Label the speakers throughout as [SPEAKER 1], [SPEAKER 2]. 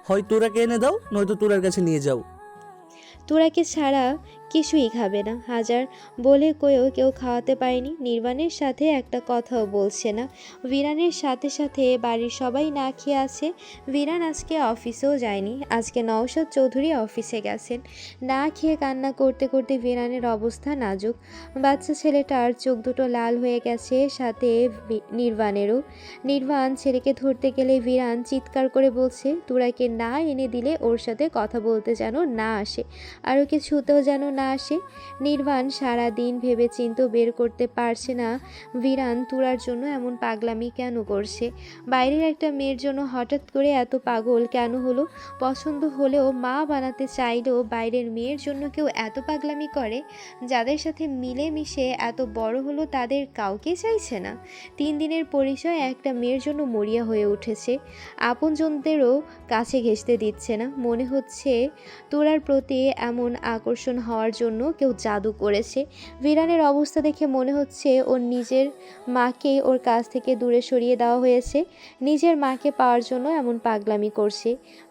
[SPEAKER 1] হয় তোরাকে এনে দাও, নয়তো তোরার কাছে নিয়ে যাও।
[SPEAKER 2] তোরাকে ছাড়া কিছুই খাবে না। হাজার বলে কয়েও কেউ খাওয়াতে পারেনি। নির্বাণের সাথে একটা কথাও বলছে না। বিরানের সাথে সাথে বাড়ির সবাই না খেয়ে আছে। বিরান আজকে অফিসেও যায়নি। আজকে নওশাদ চৌধুরী অফিসে গেছেন। না খেয়ে কান্না করতে করতে বিরানের অবস্থা নাজুক। বাচ্চা ছেলেটার চোখ দুটো লাল হয়ে গেছে, সাথে নির্বাণেরও। নির্বাণ ছেলেকে ধরতে গেলে বিরান চিৎকার করে বলছে, তোরাকে না এনে দিলে ওর সাথে কথা বলতে যেন না আসে, আর ওকে ছুতেও যেন না আসে। নির্বাণ সারাদিন ভেবে চিন্তেও বের করতে পারছে না বিরান তুরার জন্য এমন পাগলামি কেন করছে। বাইরের একটা মেয়ের জন্য হঠাৎ করে এত পাগল কেন হলো? পছন্দ হলেও মা বানাতে চাইলেও বাইরের মেয়ের জন্য কেউ এত পাগলামি করে? যাদের সাথে মিলেমিশে এত বড় হলো তাদের কাউকে চাইছে না। 3 দিনের পরিচয় একটা মেয়ের জন্য মরিয়া হয়ে উঠেছে। আপনজনদেরও কাছে ঘেঁষতে দিচ্ছে না। মনে হচ্ছে তোরার প্রতি এমন আকর্ষণ হওয়ার জন্য কেউ জাদু করেছে। বিরানের অবস্থা দেখে মনে হচ্ছে ওর নিজের মাকে ওর কাছ থেকে দূরে সরিয়ে দেওয়া হয়েছে। নিজের মাকে পাওয়ার জন্য এমন পাগলামি করছে।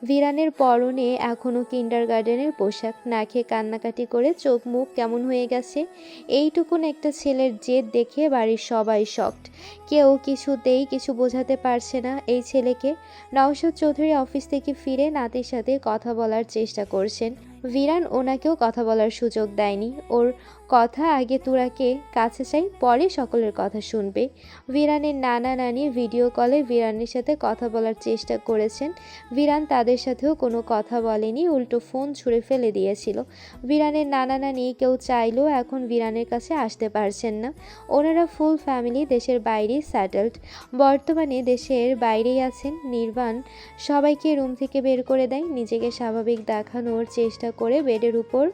[SPEAKER 2] বিরানের পরনে এখনও কিন্ডারগার্ডেনের পোশাক। না খেয়ে কান্নাকাটি করে চোখ মুখ কেমন হয়ে গেছে। এইটুকুন একটা ছেলের জেদ দেখে বাড়ির সবাই শকড। কেউ কিছুতেই কিছু বোঝাতে পারছে না এই ছেলেকে। নওশাদ চৌধুরী অফিস থেকে ফিরে নাতির সাথে কথা বলার চেষ্টা করছেন। বিরান ওনাকেও কথা বলার সুযোগ দেয়নি। ওর কথা আগে তুরাকে কাছে চাই, পরে সকলের কথা শুনবে। বিরানের নানা নানি ভিডিও কলে বিরানের সাথে কথা বলার চেষ্টা করেছেন। বিরান তাদের সাথেও কোনো কথা বলেনি, উল্টো ফোন ছুঁড়ে ফেলে দিয়েছিল। বিরানের নানা নানি কেউ চাইলেও এখন বিরানের কাছে আসতে পারছেন না। ওনারা ফুল ফ্যামিলি দেশের বাইরে সেটেলড, বর্তমানে দেশের বাইরেই আছেন। নির্বাণ সবাইকে রুম থেকে বের করে দেয়। নিজেকে স্বাভাবিক দেখানোর চেষ্টা করে বেডের উপর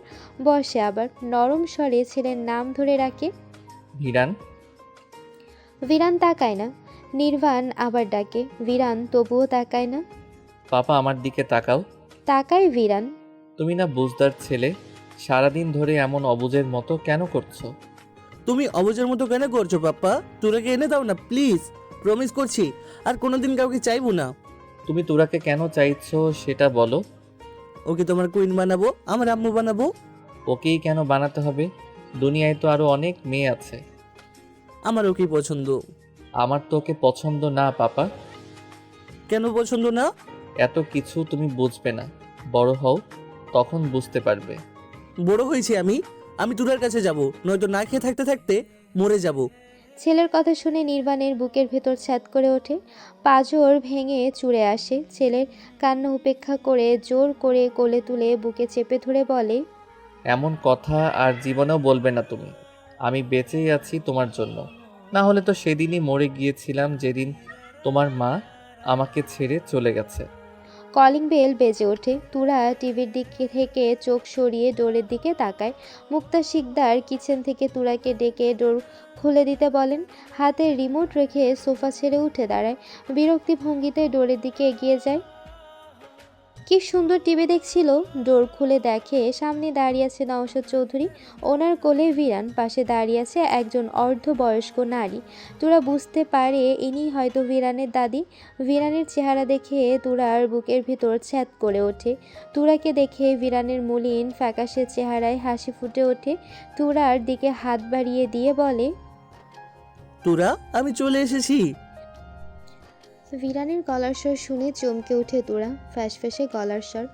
[SPEAKER 2] বসে, আবার নরম স্বরে ছেলের নাম ধরে রাখে।
[SPEAKER 3] ভিরান।
[SPEAKER 2] বিরান তাকায় না। নির্বাণ আবার ডাকে। বিরান তবুও তাকায় না।
[SPEAKER 3] পাপা আমার দিকে তাকাও।
[SPEAKER 2] তাকায় বিরান।
[SPEAKER 3] তুমি না বুঝদার ছেলে, সারাদিন ধরে এমন অবুঝের মতো কেন করছো?
[SPEAKER 1] তুমি অবুঝের মতো কেন করছো পাপ্পা? তোরাকে এনে দাও না প্লিজ, প্রমিস করছি আর কোনোদিন কাউকে চাইবো না।
[SPEAKER 3] তুমি তোরাকে কেন চাইছো সেটা বলো।
[SPEAKER 1] ওকে তোমার কুইন বানাবো, আমার আম্মু বানাবো।
[SPEAKER 3] ওকেই কেন বানাতে হবে? দুনিয়ায় তো আরো অনেক মেয়ে আছে।
[SPEAKER 1] আমার ওকেই পছন্দ।
[SPEAKER 3] আমার তো ওকে পছন্দ না পাপা।
[SPEAKER 1] কেন পছন্দ না?
[SPEAKER 3] এত কিছু তুমি বুঝবে না, বড় হও তখন বুঝতে পারবে।
[SPEAKER 1] বড় হয়েছি আমি, আমি তোরার কাছে যাব, নয়তো না খেয়ে থাকতে থাকতে মরে যাব।
[SPEAKER 2] ছেলের কথা শুনে নির্বাণের বুকের ভেতর ছ্যাদ করে ওঠে। পাঁজর ভেঙে চুড়ে আসে। ছেলের কান্না উপেক্ষা করে জোর করে কোলে তুলে বুকে চেপে ধরে বলে,
[SPEAKER 3] এমন কথা আর জীবনেও বলবে না তুমি। আমি বেঁচেই আছি তোমার জন্য, না হলে তো সেদিনই মরে গিয়েছিলাম যেদিন তোমার মা আমাকে ছেড়ে চলে গেছে।
[SPEAKER 2] কলিং বেল বেজে ওঠে। তুরা টিভির দিক থেকে চোখ সরিয়ে ডোরের দিকে তাকায়। মুক্তা শিকদার কিচেন থেকে তুরাকে ডেকে ডোর খুলে দিতে বলেন। হাতে রিমোট রেখে সোফা ছেড়ে উঠে দাঁড়ায়। বিরক্তি ভঙ্গিতে ডোরের দিকে এগিয়ে যায়। কি সুন্দর টিভি দেখছিল। ডোর খুলে দেখে সামনে দাঁড়িয়ে আছে নওশাদ চৌধুরী। ওনার কোলে বিরান, পাশে দাঁড়িয়ে আছে একজন অর্ধবয়স্ক নারী। তুরা বুঝতে পারে ইনি হয়তো বিরানের দাদি। বিরানের চেহারা দেখে তুরার বুকের ভিতর ছ্যাদ করে ওঠে। তুরাকে দেখে বিরানের মলিন ফ্যাকাশে চেহারায় হাসি ফুটে ওঠে। তুরার দিকে হাত বাড়িয়ে দিয়ে বলে,
[SPEAKER 1] তোরা, আমি চলে এসেছি।
[SPEAKER 2] বিরানের গলার স্বর শুনে চমকে ওঠে তোরা। ফ্যাসফ্যাসে গলার স্বর।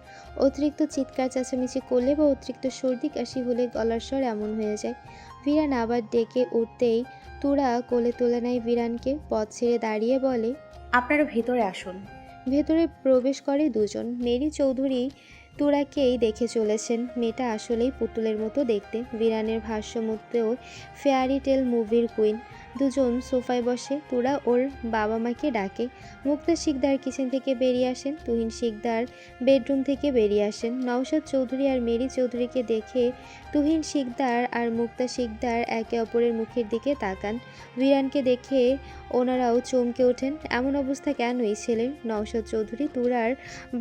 [SPEAKER 2] অতিরিক্ত চিৎকার চেঁচামেচি করলে বা অতিরিক্ত সর্দি কাশি হলে গলার স্বর এমন হয়ে যায়। বিরান আবার ডেকে উঠতেই তোরা কোলে তুলে নেয় বিরানকে। পথ ছেড়ে দাঁড়িয়ে বলে,
[SPEAKER 4] আপনারা ভেতরে আসুন।
[SPEAKER 2] ভেতরে প্রবেশ করে দুজন। মেরি চৌধুরী তুরাকেই দেখে চলেছেন। মেয়েটা আসলেই পুতুলের মতো দেখতে। বিরানের ভাষ্য মতেও ফেয়ারি টেল মুভির কুইন। দুজন সোফায় বসে। তুরা ওর বাবা মাকে ডাকে। মুক্তা শিকদার কিচেন থেকে বেরিয়ে আসেন। তুহিন শিকদার বেডরুম থেকে বেরিয়ে আসেন। নওশাদ চৌধুরী আর মেরি চৌধুরীকে দেখে তুহিন শিকদার আর মুক্তা শিকদার একে অপরের মুখের দিকে তাকান। বিরানকে দেখে ওনারাও চমকে ওঠেন। এমন অবস্থা কেন এই ছেলের? নওশাদ চৌধুরী তুরার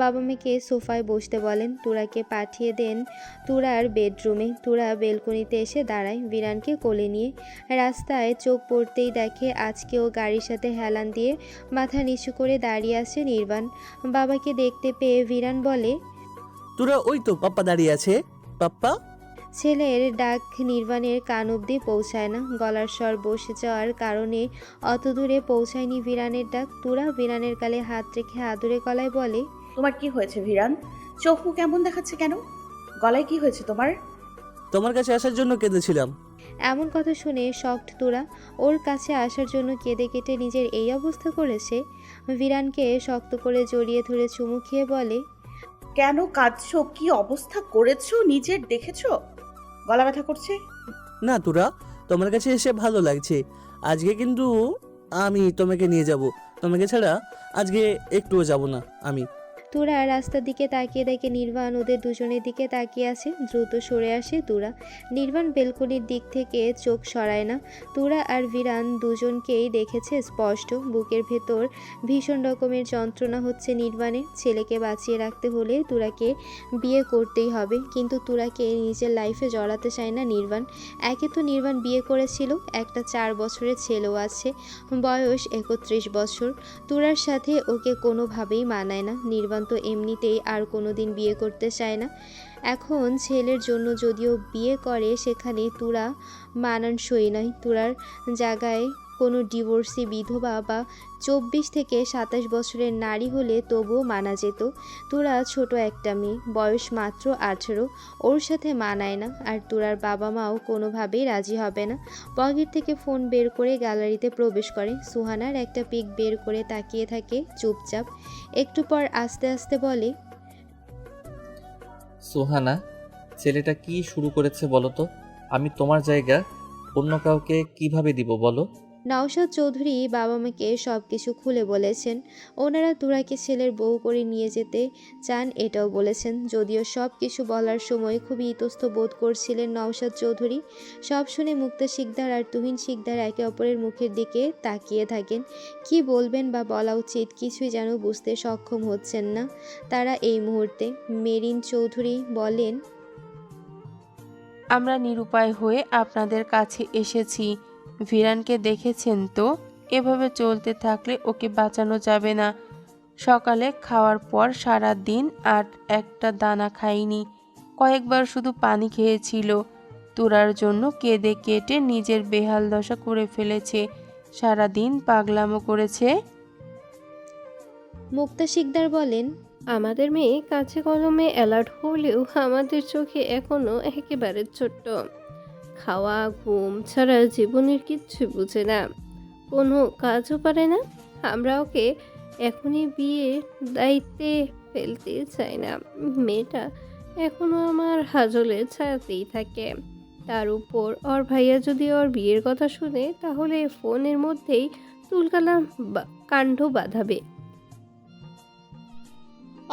[SPEAKER 2] বাবা মেয়েকে সোফায় বসতে বলেন। তুরাকে পাঠিয়ে দেন তুরার বেডরুমে। তুরা বেলকনিতে এসে দাঁড়ায় বিরানকে কোলে নিয়ে। রাস্তায় চোখ পড়ল করতেই দেখে আজকেও গাড়ির সাথে হেলান দিয়ে মাথা নিচু করে দাঁড়িয়ে আছে নির্বাণ। বাবাকে দেখতে পেয়ে ভিরান বলে,
[SPEAKER 1] তোরা ওই তো পাপ্পা দাঁড়িয়ে আছে। পাপ্পা।
[SPEAKER 2] ছেলের ডাক নির্বাণের কান অবধি পৌঁছায় না। গলার স্বর বসে যাওয়ার কারণে অত দূরে পৌঁছায়নি ভিরানের ডাক। তুরা ভিরানের গালে হাত রেখে আদুরে গলায় বলে,
[SPEAKER 4] তোমার কি হয়েছে ভিরান? চোখ মুখ কেমন দেখাচ্ছে কেন? গলায় কি হয়েছে তোমার?
[SPEAKER 1] তোমার কাছে আসার জন্য কেঁদেছিলাম।
[SPEAKER 2] এমন কথা শুনে শকড তুরা। ওর কাছে আসার জন্য কেঁদে কেটে নিজের এই অবস্থা করেছে। ভিরানকে শক্ত করে জড়িয়ে ধরে চুমু খেয়ে বলে,
[SPEAKER 4] কেন কাঁদছো? কি অবস্থা করেছো নিজের দেখেছো? গলা ব্যথা করছে?
[SPEAKER 1] না তোরা, তোমার কাছে এসে ভালো লাগছে। আজকে কিন্তু আমি তোমাকে নিয়ে যাব। তোমাকে ছাড়া আজকে একটুও যাব না আমি।
[SPEAKER 2] তুরা রাস্তার দিকে তাকিয়ে দেখে নির্বাণ ওদের দুজনের দিকে তাকিয়ে আছে। দ্রুত সরে আসে তুরা। নির্বাণ বেলকনির দিক থেকে চোখ সরায় না। তুরা আর ভিরান দুজনকেই দেখেছে স্পষ্ট। বুকের ভেতর ভীষণ রকমের যন্ত্রণা হচ্ছে নির্বাণের। ছেলেকে বাঁচিয়ে রাখতে হলে তুরাকে বিয়ে করতেই হবে, কিন্তু তুরাকে নিজের লাইফে জড়াতে চায় না নির্বাণ। একে তো নির্বাণ বিয়ে করেছিল, একটা 4 বছরের ছেলেও আছে, বয়স 31 বছর। তুরার সাথে ওকে কোনোভাবেই মানায় না। নির্বাণ তো এমনিতেই আর কোনোদিন বিয়ে করতে চায় না। এখন ছেলের জন্য যদিও বিয়ে করে, সেখানে তুরা মানানসই নয়। তুরার জায়গায় কোনো ডিভোর্সি বিধবা বা 24 থেকে 27 বছরের নারী হলে তবুও মানা যেত। তুরা ছোট একটা মেয়ে, বয়স মাত্র 18, ওর সাথে মানায় না। আর তুরার বাবা মাও কোনোভাবেই রাজি হবে না। পকেট থেকে ফোন বের করে গ্যালারিতে প্রবেশ করে। সুহানার একটা পিক বের করে তাকিয়ে থাকে চুপচাপ। একটু পর আস্তে আস্তে বলে,
[SPEAKER 3] সুহানা, ছেলেটা কি শুরু করেছে বলো তো? আমি তোমার জায়গা অন্য কাউকে কিভাবে দিব বলো?
[SPEAKER 2] নওশাদ চৌধুরী বাবা মাকে সব কিছু খুলে বলেছেন। ওনারা তুরাকে ছেলের বউ করে নিয়ে যেতে চান, এটাও বলেছেন। যদিও সব কিছু বলার সময় খুবই ইতস্ত বোধ করছিলেন নওশাদ চৌধুরী। সব শুনে মুক্তা শিকদার আর তুহিন শিকদার একে অপরের মুখের দিকে তাকিয়ে থাকেন। কি বলবেন বা বলা উচিত কিছুই যেন বুঝতে সক্ষম হচ্ছেন না তারা এই মুহূর্তে। মেরিন চৌধুরী বলেন,
[SPEAKER 5] আমরা নিরুপায় হয়ে আপনাদের কাছে এসেছি। ভিরানকে দেখেছেন তো? এভাবে চলতে থাকলে ওকে বাঁচানো যাবে না। সকালে খাওয়ার পর সারা দিন আর একটা দানা খায়নি, কয়েকবার শুধু পানি খেয়েছিল। তুরার জন্য কেঁদে কেটে নিজের বেহাল দশা করে ফেলেছে, সারা দিন পাগলামো করেছে।
[SPEAKER 2] মুক্তা শিকদার বলেন,
[SPEAKER 6] আমাদের মেয়ে কাছে কলমে অ্যালার্ট হলেও আমাদের চোখে এখনো একেবারে ছোট্ট। খাওয়া ঘুম ছাড়া জীবনের কিচ্ছু বুঝে না, কোনো কাজও পারে না। আমরা ওকে এখনই বিয়ের দায়িত্বে ফেলতে চাই না। মেয়েটা এখনো আমার হাজলে ছায়াতেই থাকে। তার উপর ওর ভাইয়া যদি ওর বিয়ের কথা শুনে, তাহলে ফোনের মধ্যেই তুলকালাম কাণ্ড বাঁধাবে।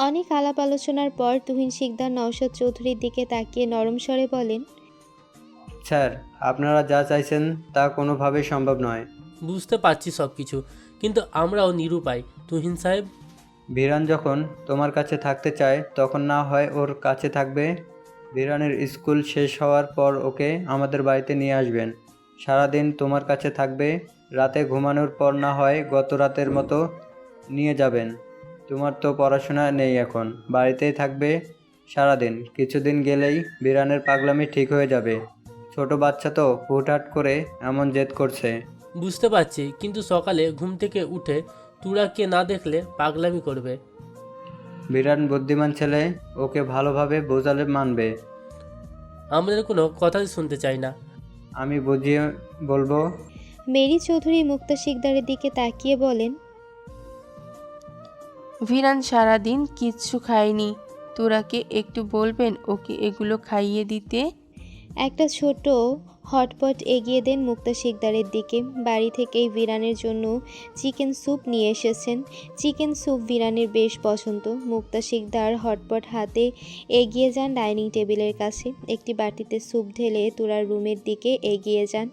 [SPEAKER 2] অনেক আলাপ আলোচনার পর তুহিন শিকদার নওশাদ চৌধুরীর দিকে তাকিয়ে নরম স্বরে বলেন,
[SPEAKER 7] স্যার, আপনারা যা চাইছেন তা কোনোভাবেই সম্ভব নয়।
[SPEAKER 8] বুঝতে পারছি সব কিছু, কিন্তু আমরাও নিরুপায় তুহিন সাহেব।
[SPEAKER 7] ভিরান যখন তোমার কাছে থাকতে চায় তখন না হয় ওর কাছে থাকবে। ভিরানের স্কুল শেষ হওয়ার পর ওকে আমাদের বাড়িতে নিয়ে আসবেন। সারাদিন তোমার কাছে থাকবে, রাতে ঘুমানোর পর না হয় গত রাতের মতো নিয়ে যাবেন। তোমার তো পড়াশোনা নেই, এখন বাড়িতেই থাকবে সারাদিন। কিছুদিন গেলেই ভিরানের পাগলামি ঠিক হয়ে যাবে। ছোট বাচ্চা তো হুটহাট করে এমন জেদ করছে।
[SPEAKER 8] বুঝতে পারছি, কিন্তু সকালে ঘুম থেকে উঠে তুরাকে না দেখলে পাগলামি করবে।
[SPEAKER 7] ভিরান বুদ্ধিমান ছেলে, ওকে ভালোভাবে বোঝালে মানবে।
[SPEAKER 8] আমাদের কোনো কথাই শুনতে চাই না।
[SPEAKER 7] আমি বুঝিয়ে বলবো।
[SPEAKER 2] মেরি চৌধুরী মুক্তা শিকদারের দিকে তাকিয়ে বলেন,
[SPEAKER 5] ভিরান সারাদিন কিচ্ছু খায়নি, তোরাকে একটু বলবেন ওকে এগুলো খাইয়ে দিতে।
[SPEAKER 2] একটা ছোট হটপট এগিয়ে দেন মুক্তা শিকদারের দিকে। বাড়ি থেকেই ভিরানের জন্য চিকেন স্যুপ নিয়ে এসেছেন। চিকেন স্যুপ ভিরানের বেশ পছন্দ। মুক্তা শিকদার হটপট হাতে এগিয়ে যান ডাইনিং টেবিলের কাছে। একটি বাটিতে স্যুপ ঢেলে তুরার রুমের দিকে এগিয়ে যান।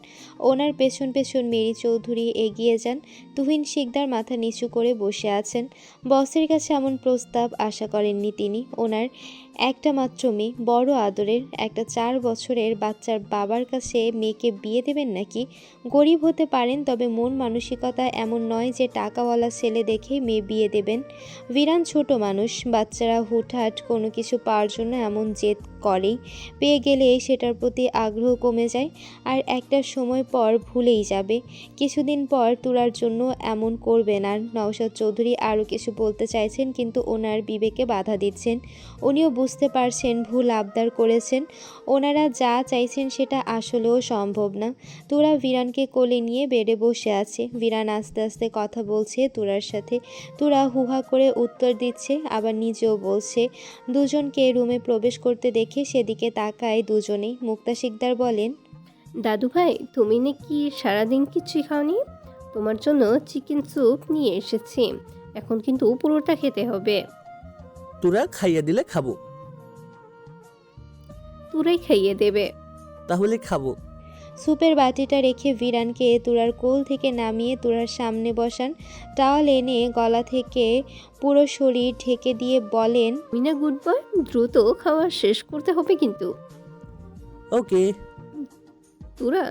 [SPEAKER 2] ওনার পেছন পেছন মেরি চৌধুরী এগিয়ে যান। তুহিন শিকদার মাথা নিচু করে বসে আছেন। বসের কাছে এমন প্রস্তাব আশা করেননি তিনি। ওনার একটা মাত্র মেয়ে, বড় আদরের, একটা 4 বছরের বাচ্চার বাবার কাছে মেয়েকে বিয়ে দেবেন নাকি? গরিব হতে পারেন, তবে মন মানসিকতা এমন নয় যে টাকাওয়ালা ছেলে দেখেই মেয়ে বিয়ে দেবেন। ভিরান ছোট মানুষ, বাচ্চারা হুটহাট কোনো কিছু পাওয়ার জন্য এমন জেদ করেই, পেয়ে গেলে সেটার প্রতি আগ্রহ কমে যায় আর একটা সময় পর ভুলেই যাবে। কিছুদিন পর তুরার জন্য এমন করবেন আর। নওশাদ চৌধুরী আরও কিছু বলতে চাইছেন, কিন্তু ওনার বিবেকে বাধা দিচ্ছেন। উনিও বুঝতে পারছেন ভুল আবদার করেছেন। ওনারা যা চাইছেন সেটা আসলেও সম্ভব না। তুরা ভিরানকে কোলে নিয়ে বেডে বসে আছে। ভিরান আস্তে আস্তে কথা বলছে তুরার সাথে। তুরা হুহা করে উত্তর দিচ্ছে, আবার নিজেও বলছে। দুজনকে রুমে প্রবেশ করতে দেখে সেদিকে তাকায় দুজনেই। মুক্তা শিকদার বলেন,
[SPEAKER 6] দাদু ভাই, তুমি নাকি সারাদিন কিছুই খাওনি? তোমার জন্য চিকেন স্যুপ নিয়ে এসেছি, এখন কিন্তু পুরোটা খেতে হবে।
[SPEAKER 1] তোরা খাইয়ে দিলে খাবো।
[SPEAKER 6] তুরাই খাইয়ে দেবে।
[SPEAKER 1] তাহলে খাবো।
[SPEAKER 2] স্যুপের বাটিটা রেখে ভিরানকে তুরার কোল থেকে নামিয়ে তুরার সামনে বসান। টাওয়াল এনে গলা থেকে পুরো শরীর ঢেকে দিয়ে বলেন,
[SPEAKER 6] মিনা গুড বয়, দ্রুত খাওয়া শেষ করতে হবে কিন্তু।
[SPEAKER 1] ওকে।
[SPEAKER 6] তোরা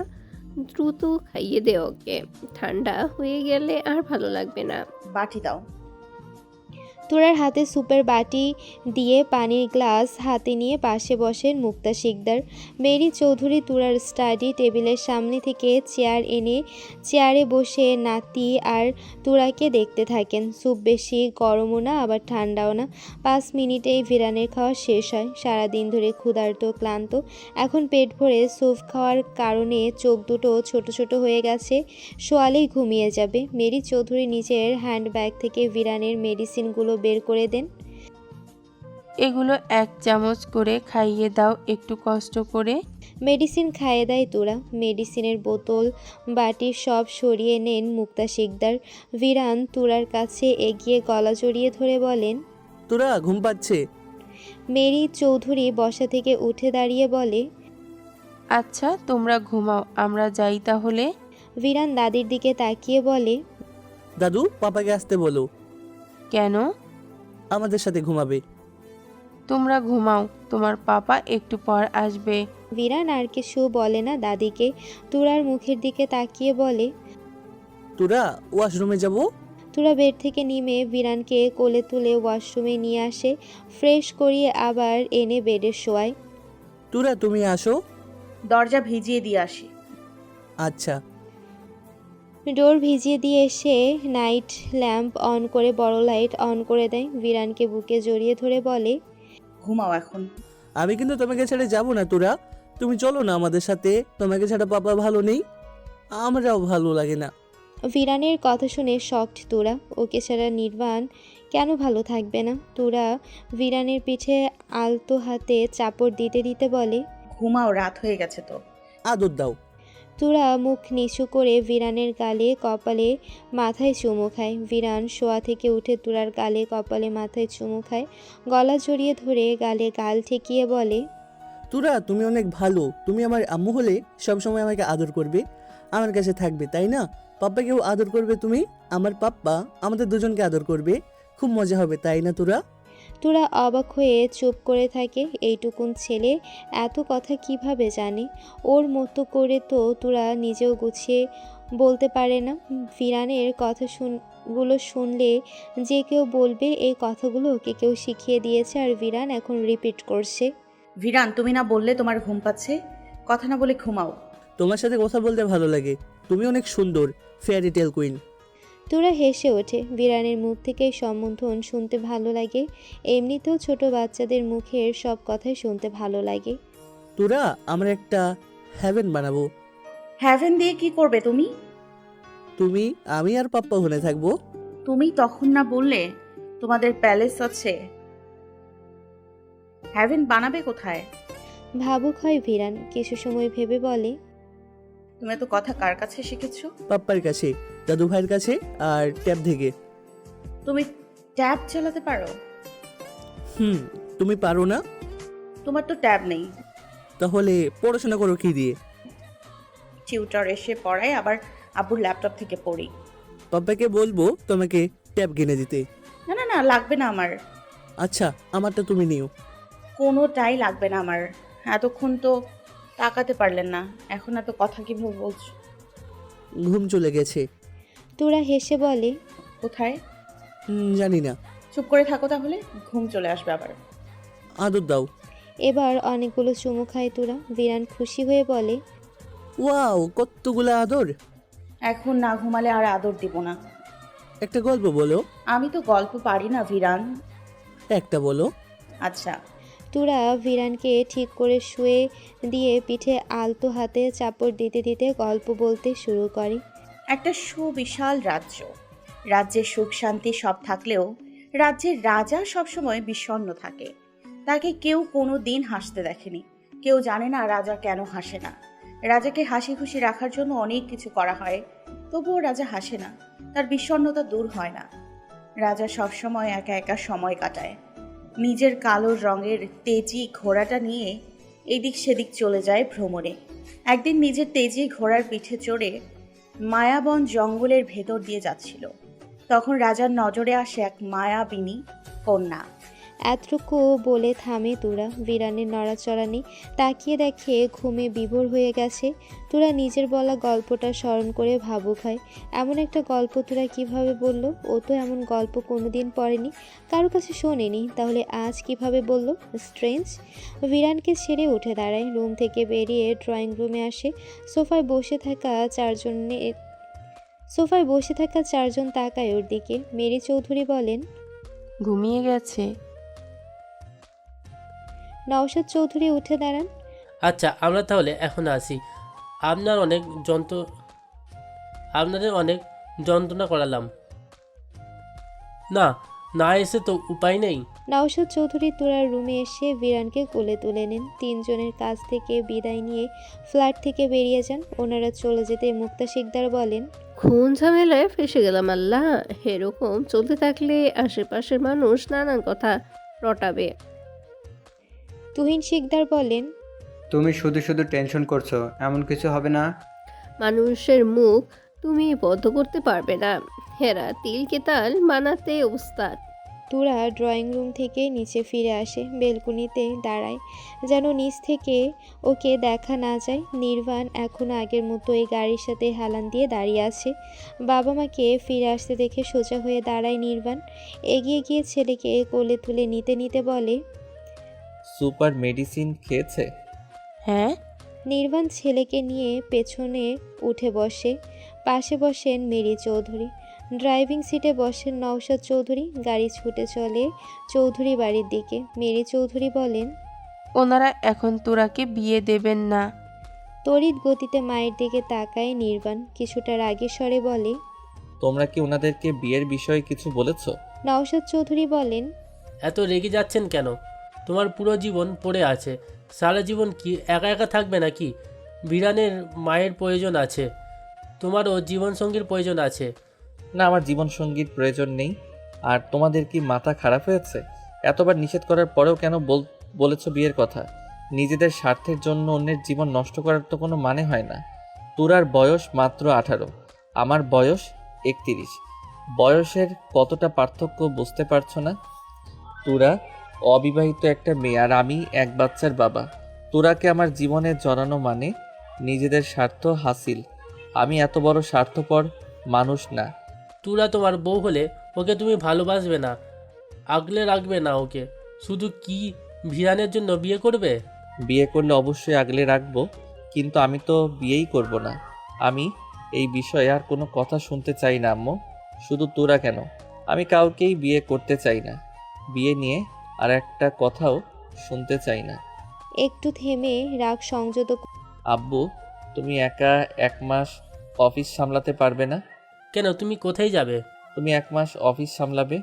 [SPEAKER 6] দ্রুত খাইয়ে দে ওকে, ঠান্ডা হয়ে গেলে আর ভালো লাগবে না।
[SPEAKER 4] বাটি দাও।
[SPEAKER 2] তুরার হাতে স্যুপের বাটি দিয়ে পানির গ্লাস হাতে নিয়ে পাশে বসেন মুক্তা শিকদার। মেরি চৌধুরী তুরার স্টাডি টেবিলের সামনে থেকে চেয়ার এনে চেয়ারে বসে নাতি আর তুরাকে দেখতে থাকেন। স্যুপ বেশি গরমও না আবার ঠান্ডাও না। 5 মিনিটেই ভিরানের খাওয়া শেষ হয়। সারাদিন ধরে ক্ষুধার্ত ক্লান্ত, এখন পেট ভরে স্যুপ খাওয়ার কারণে চোখ দুটো ছোট ছোট হয়ে গেছে, শোয়ালেই ঘুমিয়ে যাবে। মেরি চৌধুরী নিজের হ্যান্ডব্যাগ থেকে ভিরানের মেডিসিনগুলো বের করে দেন।
[SPEAKER 5] এগুলো 1 চামচ করে খাইয়ে দাও, একটু কষ্ট করে।
[SPEAKER 2] মেডিসিন খাইয়ে দেয় তুরা। মেডিসিনের বোতল বাটি সব সরিয়ে নেন মুক্তা শিকদার। ভিরান তুরার কাছে এগিয়ে গলা জড়িয়ে ধরে বলেন,
[SPEAKER 1] তোরা ঘুম পাচ্ছে?
[SPEAKER 2] মেরি চৌধুরী বসা থেকে উঠে দাঁড়িয়ে বলে,
[SPEAKER 5] আচ্ছা তোমরা ঘুমাও, আমরা যাই তাহলে।
[SPEAKER 2] ভিরান দাদির দিকে তাকিয়ে বলে,
[SPEAKER 1] দাদু পাপাকে আসতে বলো,
[SPEAKER 5] কেন?
[SPEAKER 1] আমাদের সাথে ঘুমাবে।
[SPEAKER 5] তোমরা ঘুমাও, তোমার পাপা একটু পর আসবে।
[SPEAKER 2] ভিরান আর কিছু বলে না দাদিকে। তুরার মুখের দিকে তাকিয়ে বলে,
[SPEAKER 1] তোরা ওয়াশরুমে যাব।
[SPEAKER 2] তুরা বেড থেকে নেমে ভিরানকে কোলে তুলে ওয়াশরুমে নিয়ে আসে, ফ্রেশ করিয়ে আবার এনে বেডে শোয়ায়।
[SPEAKER 1] তোরা তুমি আসো।
[SPEAKER 4] দরজা ভিজিয়ে দিয়ে আসি।
[SPEAKER 1] আচ্ছা।
[SPEAKER 2] ডোর ভিজিয়ে দিয়ে এসে নাইট ল্যাম্প অন করে বড় লাইট অন করে দেয়। ভিরানকে বুকে জড়িয়ে ধরে বলে,
[SPEAKER 4] ঘুমাও এখন।
[SPEAKER 1] আমি কিন্তু তোমাকে ছেড়ে যাব না তোরা, তুমি চলো না আমাদের সাথে। তোমাকে ছাড়া পাপা ভালো নেই, আমরাও ভালো লাগে না।
[SPEAKER 2] ভিরানের কথা শুনে শকড তুরা। ওকে ছাড়া নির্বাণ কেন ভালো থাকবে না? তুরা ভিরানের পিঠে আলতো হাতে চাপড় দিতে দিতে বলে,
[SPEAKER 4] ঘুমাও, রাত হয়ে গেছে তো।
[SPEAKER 1] আদর দাও।
[SPEAKER 2] তুরা মুখ নিচু করে ভিরানের গালে কপালে মাথায় চুমু খায়। ভিরান শোয়া থেকে উঠে তুরার গালে কপালে মাথায় চুমু খায়, গলা জড়িয়ে ধরে গালে গাল ঠেকিয়ে বলে,
[SPEAKER 1] তোরা তুমি অনেক ভালো। তুমি আমার আম্মু হলে সবসময় আমাকে আদর করবে, আমার কাছে থাকবে, তাই না? পাপ্পাকেও আদর করবে তুমি, আমার পাপ্পা আমাদের দুজনকে আদর করবে, খুব মজা হবে, তাই না তোরা?
[SPEAKER 2] তুরা অবাক হয়ে চুপ করে থাকে। এইটুকুন ছেলে এত কথা কিভাবে জানে? ওর মতো করে তো তুরা নিজেও গুছিয়ে বলতে পারে না। ভিরানের কথা গুলো শুনলে যে কেউ বলবে এই কথাগুলো ওকে কেউ শিখিয়ে দিয়েছে আর ভিরান এখন রিপিট করছে।
[SPEAKER 4] ভিরান, তুমি না বললে তোমার ঘুম পাচ্ছে? কথা না বলে ঘুমাও।
[SPEAKER 1] তোমার সাথে কথা বলতে ভালো লাগে, তুমি অনেক সুন্দর, ফেয়ারি টেল কুইন।
[SPEAKER 2] তুরা হেসে ওঠে। ভিরানের মুখ থেকে সম্বোধন শুনতে ভালো লাগে। এমনিতেও ছোট বাচ্চাদের মুখের সব কথাই শুনতে ভালো লাগে।
[SPEAKER 1] তোরা আমরা একটা হ্যাভেন বানাবো।
[SPEAKER 4] হ্যাভেন দিয়ে কি করবে তুমি?
[SPEAKER 1] তুমি, আমি আর পাপ্পা ওখানে থাকবো।
[SPEAKER 4] তুমি তখন না বললে তোমাদের প্যালেস আছে? হ্যাভেন বানাবে কোথায়?
[SPEAKER 2] ভাবুক হয় ভিরান, কিছু সময় ভেবে বলে,
[SPEAKER 4] তুমি এত কথা কার কাছে শিখেছো?
[SPEAKER 1] পাপ্পার কাছে, দাদু ভাইয়ের কাছে আর ট্যাব থেকে।
[SPEAKER 4] তুমি ট্যাব চালাতে পারো?
[SPEAKER 1] তুমি পারো না?
[SPEAKER 4] তোমার তো ট্যাব নেই।
[SPEAKER 1] তাহলে পড়াশোনা করো কি দিয়ে?
[SPEAKER 4] টিউটর এসে পড়ায়, আবার আব্বুর ল্যাপটপ থেকে পড়ি।
[SPEAKER 1] পাপ্পাকে বলবো তোমাকে ট্যাব কিনে দিতে।
[SPEAKER 4] না না না, লাগবে না আমার।
[SPEAKER 1] আচ্ছা, আমারটা তুমি নিও।
[SPEAKER 4] কোনোটাই লাগবে না আমার। এতক্ষণ তো তাকাতে পারলেন না, এখন এত কথা কিভাবে বলছো?
[SPEAKER 1] ঘুম চলে গেছে।
[SPEAKER 2] তুরা হেসে বলে,
[SPEAKER 4] কোথায়?
[SPEAKER 1] জানি না।
[SPEAKER 4] চুপ করে থাকো তাহলে, ঘুম চলে আসবে আবার।
[SPEAKER 1] আদর দাও।
[SPEAKER 2] এবার অনেকগুলো চুমু খায় তুরা। বিরান খুশি হয়ে বলে,
[SPEAKER 1] ওয়াও, কতগুলো আদর।
[SPEAKER 4] এখন না ঘুমালে আর আদর দিব না।
[SPEAKER 1] একটা গল্প বলো।
[SPEAKER 4] আমি তো গল্প পারি না ভিরান।
[SPEAKER 1] একটা বলো।
[SPEAKER 4] আচ্ছা,
[SPEAKER 2] তুরা বিরানকে ঠিক করে শুয়ে দিয়ে পিঠে আলতো হাতে চাপড় দিতে দিতে গল্প বলতে শুরু করে।
[SPEAKER 4] একটা সুবিশাল রাজ্য, রাজ্যের সুখ শান্তি সব থাকলেও রাজ্যের রাজা সবসময় বিষণ্ণ থাকে। তাকে কেউ কোনো দিন হাসতে দেখেনি। কেউ জানে না রাজা কেন হাসে না। রাজাকে হাসি খুশি রাখার জন্য অনেক কিছু করা হয়, তবুও রাজা হাসে না। তার বিষণ্ণতা দূর হয় না। রাজা সবসময় একা একা সময় কাটায়। নিজের কালো রঙের তেজি ঘোড়াটা নিয়ে এদিক সেদিক চলে যায় ভ্রমণে। একদিন নিজের তেজি ঘোড়ার পিঠে চড়ে মায়াবন জঙ্গলের ভেতর দিয়ে যাচ্ছিল। তখন রাজার নজরে আসে এক মায়াবিনী কন্যা।
[SPEAKER 2] এতটুকু বলে থামে তুরা। বিরানের নড়াচড়া নেই। তাকিয়ে দেখে ঘুমে বিভোর হয়ে গেছে। তুরা নিজের বলা গল্পটা স্মরণ করে ভাবুক হয়। এমন একটা গল্প তুরা কিভাবে বলল? ও তো এমন গল্প কোনোদিন পড়েনি, কারো কাছে শোনেনি, তাহলে আজ কিভাবে বলল? স্ট্রেঞ্জ। বিরানকে ছেড়ে উঠে দাঁড়ায়, রুম থেকে বেরিয়ে ড্রয়িং রুমে আসে। সোফায় বসে থাকা চারজন তাকায় ওর দিকে। মেরি চৌধুরী বলেন,
[SPEAKER 5] ঘুমিয়ে গেছে।
[SPEAKER 2] নওশাদ চৌধুরী উঠে দাঁড়ান।
[SPEAKER 8] আচ্ছা, আমরা তাহলে এখন আসি। আপনাদের অনেক যন্ত্রণা করালাম। না, না এসে তো উপায় নেই।
[SPEAKER 2] নওশাদ চৌধুরী তুরার রুমে এসে বিরানকে কোলে তুলে নেন। তিনজনের কাছ থেকে বিদায় নিয়ে ফ্ল্যাট থেকে বেরিয়ে যান। ওনারা চলে যেতে মুক্তা শিকদার বলেন,
[SPEAKER 6] খুন ঝামেলায় ফেসে গেলাম আল্লাহ। এরকম চলতে থাকলে আশেপাশের মানুষ নানান কথা রটাবে।
[SPEAKER 2] তুহিন শিকদার বলেন,
[SPEAKER 7] তুমি শুধু শুধু টেনশন করছো, এমন কিছু হবে না।
[SPEAKER 6] মানুষের মুখ তুমি বদ্ধ করতে পারবে না। হেরা তিল কেতাল বানাতে ওস্তাদ।
[SPEAKER 2] তুরা ড্রয়িং রুম থেকে নিচে ফিরে আসে। বেলকনিতে দাঁড়ায়, যেন নিচ থেকে ওকে দেখা না যায়। নির্বাণ এখনও আগের মতোই গাড়ির সাথে হেলান দিয়ে দাঁড়িয়ে আছে। বাবা মাকে ফিরে আসতে দেখে সোজা হয়ে দাঁড়ায় নির্বাণ। এগিয়ে গিয়ে ছেলেকে কোলে তুলে নিতে নিতে বলে,
[SPEAKER 3] সুপার মেডিসিন খেয়েছে?
[SPEAKER 5] হ্যাঁ।
[SPEAKER 2] নির্বাণ ছেলেকে নিয়ে পেছনে উঠে বসে। পাশে বসেন মেরি চৌধুরী। ড্রাইভিং সিটে বসেন নওশাদ চৌধুরী। গাড়ি ছুটে চলে চৌধুরী বাড়ির দিকে। মেরি চৌধুরী বলেন,
[SPEAKER 5] ওনারা এখন তোরাকে বিয়ে দেবেন না।
[SPEAKER 2] তড়িৎ গতিতে মায়ের দিকে তাকায় নির্বাণ। কিছুটা রাগী স্বরে বলে,
[SPEAKER 3] তোমরা কি ওনাদেরকে বিয়ের বিষয়ে কিছু বলেছো?
[SPEAKER 2] নওশাদ চৌধুরী বলেন,
[SPEAKER 8] এত রেগে যাচ্ছেন কেন? তোমার পুরো জীবন পড়ে আছে। সারা জীবন কি একা একা থাকবে নাকি? বিরানের মায়ের প্রয়োজন আছে, তোমারও জীবনসঙ্গীর প্রয়োজন আছে।
[SPEAKER 3] না, আমার জীবনসঙ্গীর প্রয়োজন নেই। আর তোমাদের কি মাথা খারাপ হয়েছে? এতবার নিষেধ করার পরেও কেন বলেছো বিয়ের কথা? নিজেদের স্বার্থের জন্য অন্যের জীবন নষ্ট করার তো কোনো মানে হয় না। তোরার বয়স মাত্র 18, আমার বয়স 31। বয়সের কতটা পার্থক্য বুঝতে পারছো না? তোরা অবিবাহিত একটা মেয়ে আর আমি এক বাচ্চার বাবা। তোরাকে আমার জীবনে জড়ানো মানে নিজেদের স্বার্থ হাসিল। আমি এত বড় স্বার্থপর মানুষ না।
[SPEAKER 8] তুরা তোমার বউ হলে ওকে তুমি ভালোবাসবে না, আগলে রাখবে না ওকে। শুধু কি ভিরানের জন্য বিয়ে করবে?
[SPEAKER 3] বিয়ে করলে অবশ্যই আগলে রাখবো, কিন্তু আমি তো বিয়েই করব না। আমি এই বিষয়ে আর কোনো কথা শুনতে চাই না আম্মু। শুধু তোরা কেন, আমি কাউকেই বিয়ে করতে চাই না। বিয়ে নিয়ে আর একটা কথাও শুনতে চাই না।
[SPEAKER 2] একটু থেমে রাগ সংযত
[SPEAKER 3] আব্বু, তুমি একা 1 মাস অফিস সামলাতে পারবে না?
[SPEAKER 8] কেন, তুমি কোথায় যাবে?
[SPEAKER 3] তুমি 1 মাস অফিস সামলাবে,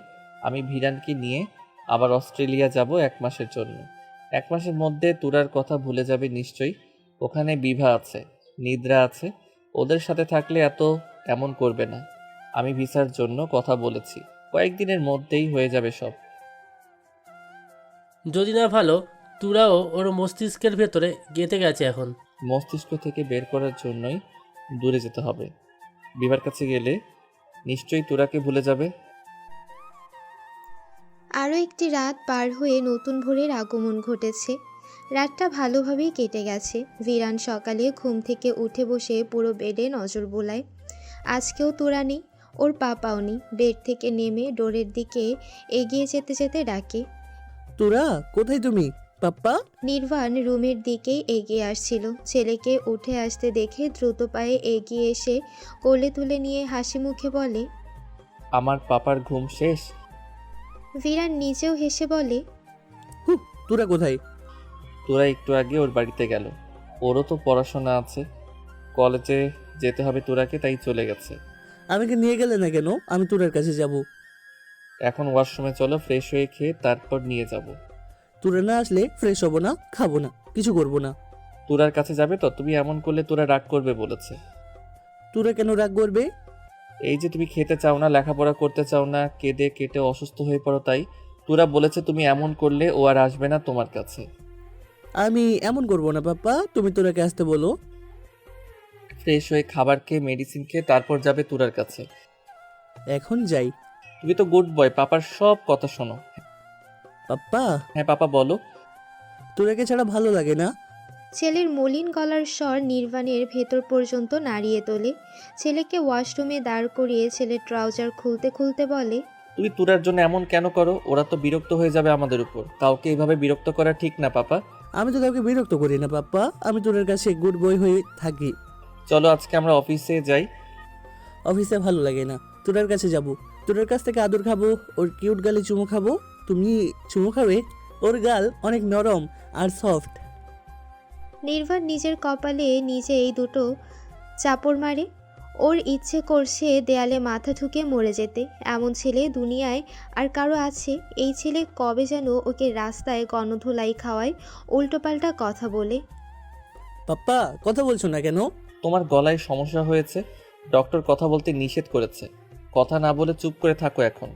[SPEAKER 3] আমি ভিরানকে নিয়ে আবার অস্ট্রেলিয়া যাব 1 মাসের জন্য। 1 মাসের মধ্যে তোরার কথা ভুলে যাবে নিশ্চয়ই। ওখানে বিভা আছে, নিদ্রা আছে, ওদের সাথে থাকলে এমন করবে না। আমি ভিসার জন্য কথা বলেছি, কয়েকদিনের মধ্যেই হয়ে যাবে সব।
[SPEAKER 8] যদি না ভালো, তুরাও ওর মস্তিষ্কের ভেতরে গেঁথে গেছে এখন।
[SPEAKER 3] মস্তিষ্ক থেকে বের করার জন্যই দূরে যেতে হবে। বিভার কাছে গেলে নিশ্চয়ই তোরাকে ভুলে যাবে।
[SPEAKER 2] আরও একটি রাত পার হয়ে নতুন ভোরের আগমন ঘটেছে। রাতটা ভালোভাবেই কেটে গেছে। ভিরান সকালে ঘুম থেকে উঠে বসে পুরো বেডে নজর বোলায়। আজকেও তোরা নেই, ওর পাপাও নেই। বেড থেকে নেমে ডোরের দিকে এগিয়ে যেতে যেতে ডাকে।
[SPEAKER 1] তোরা কোথায় তুমি? পাপ্পা?
[SPEAKER 2] নির্বাণ রুমের দিকেই এগিয়ে আসছিল। ছেলেকে উঠে আসতে দেখে দ্রুত পায়ে এগিয়ে এসে কোলে তুলে নিয়ে হাসি মুখে বলে।
[SPEAKER 3] আমার পাপার ঘুম শেষ?
[SPEAKER 2] ভিরান নিজেও হেসে বলে,
[SPEAKER 1] তোরা কোথায়?
[SPEAKER 3] তোরা একটু আগে ওর বাড়িতে গেল। ওরও তো পড়াশোনা আছে, কলেজে যেতে হবে তোরাকে, তাই চলে গেছে।
[SPEAKER 1] আমাকে নিয়ে গেলে না কেন? আমি তোরার কাছে যাব।
[SPEAKER 3] এখন ওয়াশরুমে চলো, ফ্রেশ হয়ে খেয়ে তারপর নিয়ে যাব।
[SPEAKER 1] তোরা না আসলে ফ্রেশ হবো না, খাবো না, কিছু করবো না।
[SPEAKER 3] তোরার কাছে যাবে তো? তুমি এমন করলে তোরা রাগ করবে বলেছে।
[SPEAKER 1] তোরা কেন রাগ করবে?
[SPEAKER 3] এই যে তুমি খেতে চাও না, লেখাপড়া করতে চাও না, কেঁদে কেটে অসুস্থ হয়ে পড়ো, তাই তোরা বলেছে তুমি এমন করলে ও আর আসবে না তোমার কাছে।
[SPEAKER 1] আমি এমন করবো না পাপ্পা, তুমি তোরাকে আসতে বলো।
[SPEAKER 3] ফ্রেশ হয়ে খাবার খেয়ে মেডিসিন খেয়ে তারপর যাবে তোরার কাছে।
[SPEAKER 1] এখন যাই।
[SPEAKER 3] তুমি তো গুড বয়, পাপার সব কথা শোনো।
[SPEAKER 1] পাপ্পা,
[SPEAKER 3] হ্যাঁ পাপা বলো।
[SPEAKER 1] তোরাকে ছাড়া ভালো লাগে না?
[SPEAKER 2] ছেলের মলিন গলার স্বর নির্বাণের ভেতর পর্যন্ত নাড়িয়ে তোলে। ছেলেকে ওয়াশরুমে দাঁড় করিয়ে ছেলের ট্রাউজার খুলতে খুলতে বলে,
[SPEAKER 3] তুমি তোরার জন্য এমন কেন করো? ওরা তো বিরক্ত হয়ে যাবে আমাদের উপর। কাউকে এইভাবে বিরক্ত করা ঠিক না পাপা।
[SPEAKER 1] আমি তো কাউকে বিরক্ত করি না পাপ্পা, আমি তোদের কাছে গুড বয় হয়ে থাকি।
[SPEAKER 3] চলো আজকে আমরা অফিসে যাই।
[SPEAKER 1] অফিসে ভালো লাগে না, তোদের কাছে যাব। তোদের কাছ থেকে আদর খাবো, ওর কিউট গালে চুমু খাবো। তুমি চুমু খাবে? ওর গাল অনেক নরম আর সফট।
[SPEAKER 2] নির্বাণ নিজের কপালে নিজেই দুটো চাপড় মারে। ওর ইচ্ছে করছে দেয়ালে মাথা ঠুকে মরে যেতে। এমন ছেলে দুনিয়ায় আর কারো আছে? এই ছেলে কবে যেন ওকে রাস্তায় গণধোলাই খাওয়ায় উল্টোপাল্টা কথা বলে।
[SPEAKER 1] পাপ্পা, কথা বলছো না কেন?
[SPEAKER 3] তোমার গলায় সমস্যা হয়েছে, ডক্টর কথা বলতে নিষেধ করেছে। কথা না বলে চুপ করে থাকো এখন।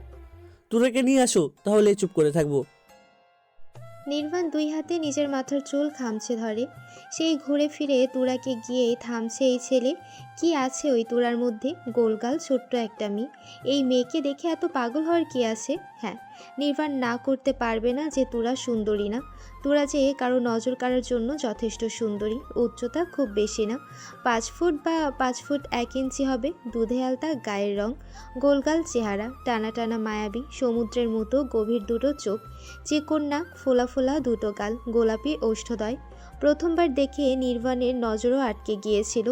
[SPEAKER 1] তোরাকে নিয়ে আসো, তাহলে চুপ করে থাকবো।
[SPEAKER 2] নির্বাণ দুই হাতে নিজের মাথার চুল খামচে ধরে। সেই ঘুরে ফিরে তুরাকে গিয়ে থামছে এই ছেলে। কি আছে ওই তুরার মধ্যে? গোলগাল ছোট্ট একটা মেয়ে। এই মেয়েকে দেখে এত পাগল হওয়ার কি আছে? হ্যাঁ, নির্বাণ না করতে পারবে না যে তুরা সুন্দরী না। তুরা যে কারো নজর কাড়ার জন্য যথেষ্ট সুন্দরী। উচ্চতা খুব বেশি না, 5 ফুট বা 5 ফুট 1 ইঞ্চি হবে। দুধে আলতা গায়ের রং, গোলগাল চেহারা, টানা টানা মায়াবী, সমুদ্রের মতো গভীর দুটো চোখ, চিকন নাক, ফোলা ফোলা দুটো গাল, গোলাপি ওষ্ঠদয়। প্রথমবার দেখে নির্বাণের নজরও আটকে গিয়েছিল।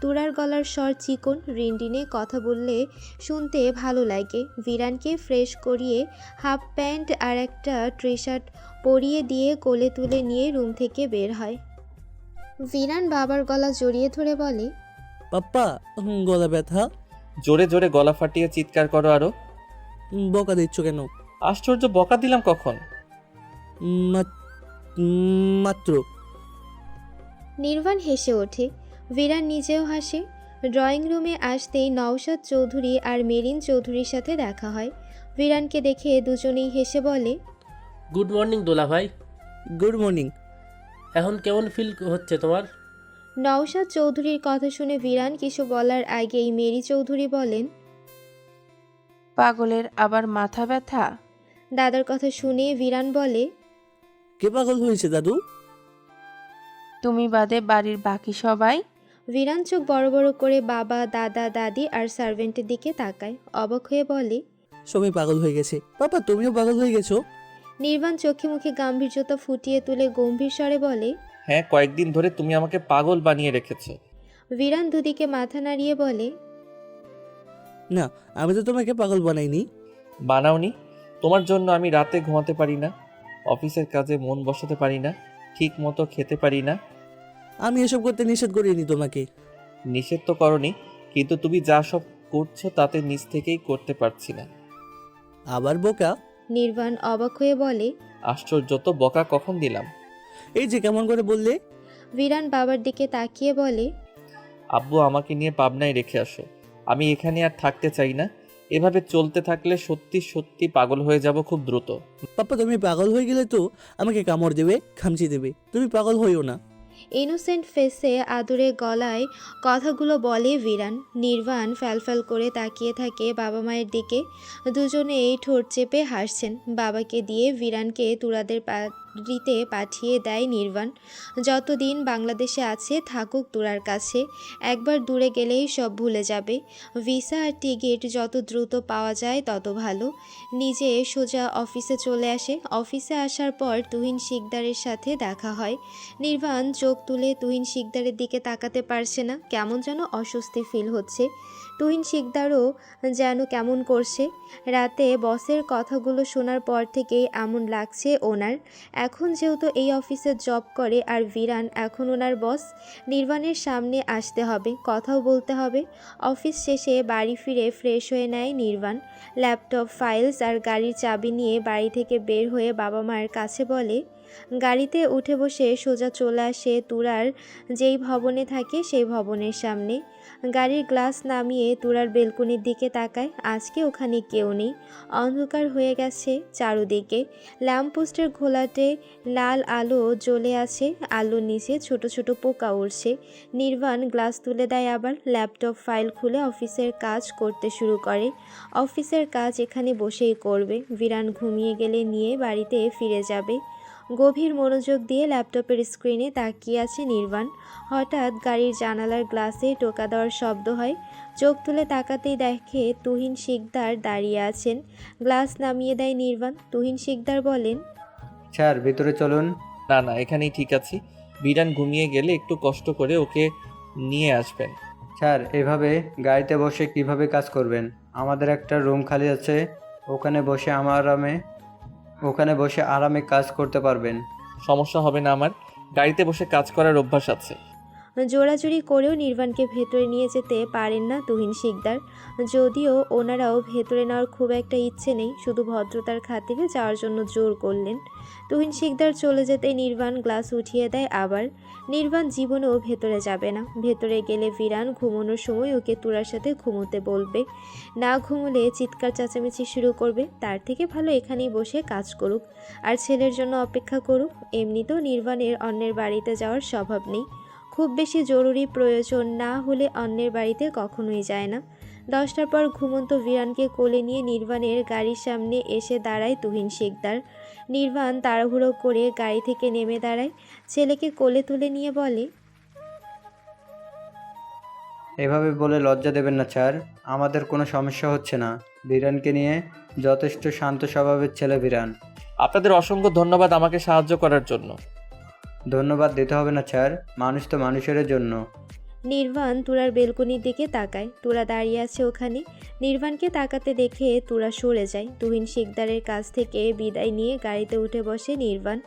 [SPEAKER 2] তুরার গলার স্বর চিকন, রিনডিনে কথা বললে শুনতে ভালো লাগে। ভিরানকে ফ্রেশ করিয়ে হাফ প্যান্ট আর একটা টি শার্ট পরিয়ে দিয়ে কোলে তুলে নিয়ে রুম থেকে বের হয়। ভিরান বাবার গলা জড়িয়ে ধরে বলে,
[SPEAKER 1] পাপ্পা, গলা ব্যথা।
[SPEAKER 3] জোরে জোরে গলা ফাটিয়ে চিৎকার করো আরো।
[SPEAKER 1] বকা দিচ্ছ কেন?
[SPEAKER 3] আশ্চর্য, বকা দিলাম কখন?
[SPEAKER 1] মাত্র।
[SPEAKER 2] নির্বাণ হেসে ওঠে। ভিরান নিজেও হাসে। ড্রয়িং রুমে আসতেই নওশাদ চৌধুরী আর মেরিন চৌধুরীর সাথে দেখা হয়। ভিরানকে দেখে দুজনেই হেসে বলে,
[SPEAKER 8] গুড মর্নিং দোলা ভাই।
[SPEAKER 1] Good morning.
[SPEAKER 8] এখন কেমন ফিল হচ্ছে তোমার?
[SPEAKER 2] নওশাদ চৌধুরীর কথা শুনে ভিরান কিছু বলার আগেই মেরি চৌধুরী বলেন,
[SPEAKER 5] পাগলের আবার মাথা ব্যথা?
[SPEAKER 2] দাদার কথা শুনে ভিরান বলে,
[SPEAKER 1] কে পাগল হয়েছে দাদু?
[SPEAKER 5] তুমি বাদে বাড়ির বাকি সবাই?
[SPEAKER 2] ভিরান চোখ বড় বড় করে বাবা, দাদা, দাদি আর সার্ভেন্টের দিকে তাকায়। অবাক হয়ে বলে,
[SPEAKER 1] সবাই পাগল হয়ে গেছে। পাপা, তুমিও পাগল হয়ে গেছো?
[SPEAKER 2] নির্বাণ চোখে মুখে গাম্ভীর্যতা ফুটিয়ে তুলে গম্ভীর স্বরে বলে,
[SPEAKER 3] হ্যাঁ, কয়েকদিন ধরে তুমি আমাকে পাগল বানিয়ে রেখেছো।
[SPEAKER 2] ভিরান দুদিকে মাথা নাড়িয়ে বলে,
[SPEAKER 1] না, আমি তো তোমাকে পাগল বানাইনি।
[SPEAKER 3] বানাওনি। তোমার জন্য আমি রাতে ঘুমাতে পারি না, অফিসের কাজে মন বসাতে পারি না, ঠিক মতো খেতে পারি না।
[SPEAKER 1] আমি এসব করতে নিষেধ করিনি তোমাকে।
[SPEAKER 3] নিষেধ তো করনি, কিন্তু তুমি যা সব করছো তাতে নিজ থেকেই করতে পারছি না।
[SPEAKER 1] আবার বোকা?
[SPEAKER 2] নির্বাণ অবাক হয়ে বলে,
[SPEAKER 3] আশ্চর্য তো, বকা কখন দিলাম?
[SPEAKER 1] এই যে কেমন করে বললে?
[SPEAKER 2] ভিরান বাবার দিকে তাকিয়ে বলে,
[SPEAKER 3] আব্বু আমাকে নিয়ে পাবনায় রেখে আসো, আমি এখানে আর থাকতে চাই না। এভাবে চলতে থাকলে সত্যি সত্যি পাগল হয়ে যাব খুব দ্রুত।
[SPEAKER 1] পাপ্পা, তুমি পাগল হয়ে গেলে তো আমাকে কামড় দেবে, খামচি দেবে। তুমি পাগল হইও না।
[SPEAKER 2] ইনোসেন্ট ফেসে আদুরে গলায় কথাগুলো বলে ভিরান। নির্বাণ ফ্যালফ্যাল করে তাকিয়ে থাকে বাবা মায়ের দিকে। দুজনেই ঠোঁট চেপে হাসছেন। বাবাকে দিয়ে ভিরানকে তুরাদের চাকরিতে পাঠিয়ে দেয় নির্বাণ। যতদিন বাংলাদেশে আছে থাকুক তুরার কাছে, একবার দূরে গেলেই সব ভুলে যাবে। ভিসা আর টিকিট যত দ্রুত পাওয়া যায় তত ভালো। নিজে সোজা অফিসে চলে আসে। অফিসে আসার পর তুহিন শিকদারের সাথে দেখা হয়। নির্বাণ চোখ তুলে তুহিন শিকদারের দিকে তাকাতে পারছে না, কেমন যেন অস্বস্তি ফিল হচ্ছে। তুহিন শিকদারও যেন কেমন করছে। রাতে বসের কথাগুলো শোনার পর থেকেই এমন লাগছে ওনার। এখন যেহেতু এই অফিসে জব করে আর ভিরান এখন ওনার বস, নির্বাণের সামনে আসতে হবে, কথাও বলতে হবে। অফিস শেষে বাড়ি ফিরে ফ্রেশ হয়ে নেয় নির্বাণ। ল্যাপটপ, ফাইলস আর গাড়ির চাবি নিয়ে বাড়ি থেকে বের হয়ে বাবা মায়ের কাছে বলে। গাড়িতে উঠে বসে সোজা চলে আসে তুরার যেই ভবনে থাকে সেই ভবনের সামনে। গাড়ির গ্লাস নামিয়ে তুরার বেলকনির দিকে তাকায়। আজকে ওখানে কেউ নেই, অন্ধকার হয়ে গেছে চারুদিকে। ল্যাম্পপোস্টের ঘোলাটে লাল আলো জ্বলে আছে, আলোর নিচে ছোট ছোট পোকা উড়ছে। নির্বাণ গ্লাস তুলে দেয়, আবার ল্যাপটপ ফাইল খুলে অফিসের কাজ করতে শুরু করে। অফিসের কাজ এখানে বসেই করবে, ভিরান ঘুমিয়ে গেলে নিয়ে বাড়িতে ফিরে যাবে। গভীর মনোযোগ দিয়ে ল্যাপটপের স্ক্রিনে তাকিয়ে আছে নির্বাণ। হঠাৎ গাড়ির জানালার গ্লাসে টোকা দেওয়ার শব্দ হয়। চোখ তুলে তাকাতেই দেখে তুহিন শিকদার দাঁড়িয়ে আছেন। গ্লাস নামিয়ে দেয় নির্বাণ। তুহিন শিকদার বলেন,
[SPEAKER 7] স্যার ভিতরে চলুন।
[SPEAKER 3] না না, এখানেই ঠিক আছি। বিরান ঘুমিয়ে গেলে একটু কষ্ট করে ওকে নিয়ে আসবেন।
[SPEAKER 7] স্যার এভাবে গাড়িতে বসে কিভাবে কাজ করবেন? আমাদের একটা রুম খালি আছে, ওখানে বসে আরামে কাজ করতে পারবেন।
[SPEAKER 3] সমস্যা হবে না আমার, গাড়িতে বসে কাজ করার অভ্যাস আছে।
[SPEAKER 2] জোরাজুরি করেও নির্বাণকে ভেতরে নিয়ে যেতে পারেন না তুহিন শিকদার। যদিও ওনারাও ভেতরে নেওয়ার খুব একটা ইচ্ছে নেই, শুধু ভদ্রতার খাতিরে যাওয়ার জন্য জোর করলেন। তুহিন শিকদার চলে যেতেই নির্বাণ গ্লাস উঠিয়ে দেয় আবার। নির্বাণ জীবনেও ভেতরে যাবে না। ভেতরে গেলে ভিরান ঘুমানোর সময় ওকে তুরার সাথে ঘুমোতে বলবে। না ঘুমোলে চিৎকার চেঁচামেচি শুরু করবে। তার থেকে ভালো এখানেই বসে কাজ করুক আর ছেলের জন্য অপেক্ষা করুক। এমনিতেও নির্বাণের অন্যের বাড়িতে যাওয়ার স্বভাব নেই। খুব বেশি জরুরি প্রয়োজন না হলে অন্যের বাড়িতে কখনোই যায় না। 10টার পর ঘুমন্ত ভিরানকে কোলে নিয়ে নির্বাণের গাড়ির সামনে এসে দাঁড়ায় তুহিন শিকদার। নির্বাণ তাড়াহুড়ো করে গাড়ি থেকে নেমে দাঁড়ায়, ছেলেকে কোলে তুলে নিয়ে বলে,
[SPEAKER 7] এভাবে বলে লজ্জা দেবেন না স্যার, আমাদের কোনো সমস্যা হচ্ছে না। বিরানকে নিয়ে যথেষ্ট শান্ত স্বভাবের ছেলে বিরান।
[SPEAKER 3] আপনাদের অসংখ্য ধন্যবাদ আমাকে সাহায্য করার জন্য।
[SPEAKER 7] ধন্যবাদ দিতে হবে না স্যার, মানুষ তো মানুষের জন্য।
[SPEAKER 2] নির্বাণ তুরার বেলকনির দিকে তাকায়। তুরা দাঁড়িয়ে আছে ওখানে। নির্বাণকে তাকাতে দেখে তুরা সরে যায়। তুহিন শিকদারের কাছ থেকে বিদায় নিয়ে গাড়িতে উঠে বসে নির্বাণ।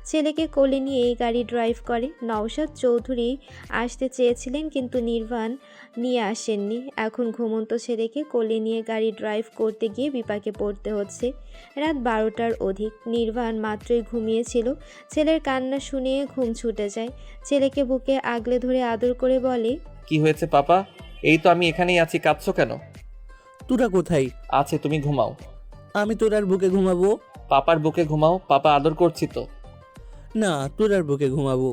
[SPEAKER 2] ছেলেকে কোলে নিয়ে গাড়ি ড্রাইভ করে। নওশাদ চৌধুরী আসতে চেয়েছিলেন কিন্তু নির্বাণ নিয়ে আসেননি। এখন ঘুমন্ত ছেলেকে কোলে নিয়ে গাড়ি ড্রাইভ করতে গিয়ে বিপাকে পড়তে হচ্ছে। রাত 12টার অধিক। নির্বাণ মাত্রই ঘুমিয়েছিল। ছেলের কান্না শুনে ঘুম ছুটে যায়। ছেলেকে বুকে আগলে ধরে আদর করে বলে,
[SPEAKER 3] কি হয়েছে পাপা? এই তো আমি এখানেই আছি, কাঁদছো কেন?
[SPEAKER 1] তোরা কোথায়?
[SPEAKER 3] আছে, তুমি ঘুমাও।
[SPEAKER 1] আমি তোরার বুকে ঘুমাবো?
[SPEAKER 3] পাপার বুকে ঘুমাও, পাপা আদর করছি তো।
[SPEAKER 1] না, তোরার বুকে ঘুমাবো।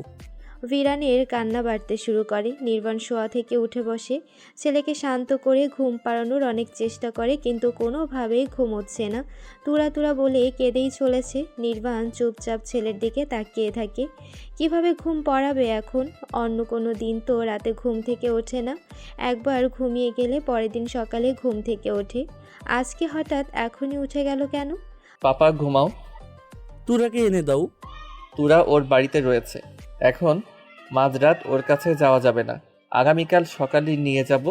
[SPEAKER 2] ভিরানের কান্না বাড়তে শুরু করে। নির্বাণ শোয়া থেকে উঠে বসে। ছেলেকে শান্ত করে ঘুম পাড়ানোর অনেক চেষ্টা করে কিন্তু কোনোভাবেই ঘুম হচ্ছে না। তুরা তুরা বলে কেঁদেই চলেছে। নির্বাণ চুপচাপ ছেলের দিকে তাকিয়ে থাকে। কিভাবে ঘুম পড়াবে এখন? অন্য কোনো দিন তো রাতে ঘুম থেকে ওঠে না। একবার ঘুমিয়ে গেলে পরের দিন সকালে ঘুম থেকে ওঠে। আজকে হঠাৎ এখনই উঠে গেল কেন?
[SPEAKER 3] পাপা ঘুমাও।
[SPEAKER 1] তোরাকে এনে দাও।
[SPEAKER 3] তুরা ওর বাড়িতে রয়েছে, এখন মাঝরাত ওর কাছে যাওয়া যাবে না। আগামীকাল সকালে নিয়ে যাব,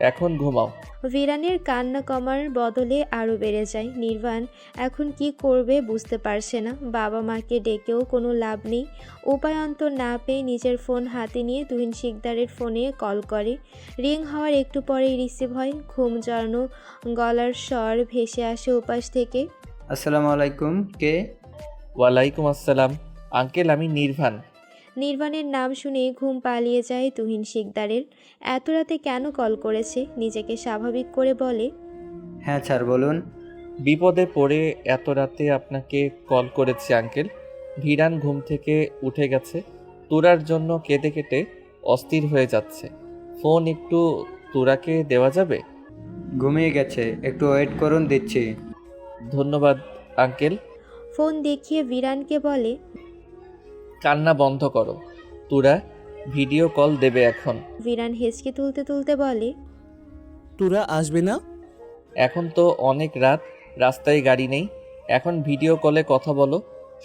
[SPEAKER 3] এখন ঘুমাও।
[SPEAKER 2] ভিরানের কান্না কমার বদলে আরও বেড়ে যায়। নির্বাণ এখন কি করবে বুঝতে পারছে না। বাবা মাকে ডেকেও কোনো লাভ নেই। উপায়ন্তর না পেয়ে নিজের ফোন হাতে নিয়ে তুহিন শিকদারের ফোনে কল করে। রিং হওয়ার একটু পরেই রিসিভ হয়। ঘুম জড়ানো গলার স্বর ভেসে আসে ওপাশ থেকে।
[SPEAKER 7] আসসালামু আলাইকুম, কে?
[SPEAKER 3] ওয়ালাইকুম আসসালাম আঙ্কেল, আমি নির্বাণ।
[SPEAKER 2] নির্বাণের নাম শুনে ঘুম পালিয়ে যায় তুহিন শিকদারের। এত রাতে কেন কল করেছে? নিজেকে স্বাভাবিক করে বলে,
[SPEAKER 7] হ্যাঁ স্যার বলুন।
[SPEAKER 3] বিপদে পড়ে এত রাতে আপনাকে কল করেছি আঙ্কেল। ভিরান ঘুম থেকে উঠে গেছে, তুরার জন্য কেঁদে কেটে অস্থির হয়ে যাচ্ছে। ফোন একটু তুরাকে দেওয়া যাবে?
[SPEAKER 7] ঘুমিয়ে গেছে, একটু ওয়েট করুন, দিচ্ছি।
[SPEAKER 3] ধন্যবাদ আঙ্কেল।
[SPEAKER 2] ফোন দেখিয়ে বিরানকে বলে,
[SPEAKER 3] কান্না বন্ধ করো। তোরা ভিডিও কল দেবে এখন।
[SPEAKER 2] বিরান হেসকে তুলতে তুলতে বলে,
[SPEAKER 1] তোরা আসবে না?
[SPEAKER 3] এখন তো অনেক রাত, রাস্তায় গাড়ি নেই। এখন ভিডিও কলে কথা বলো,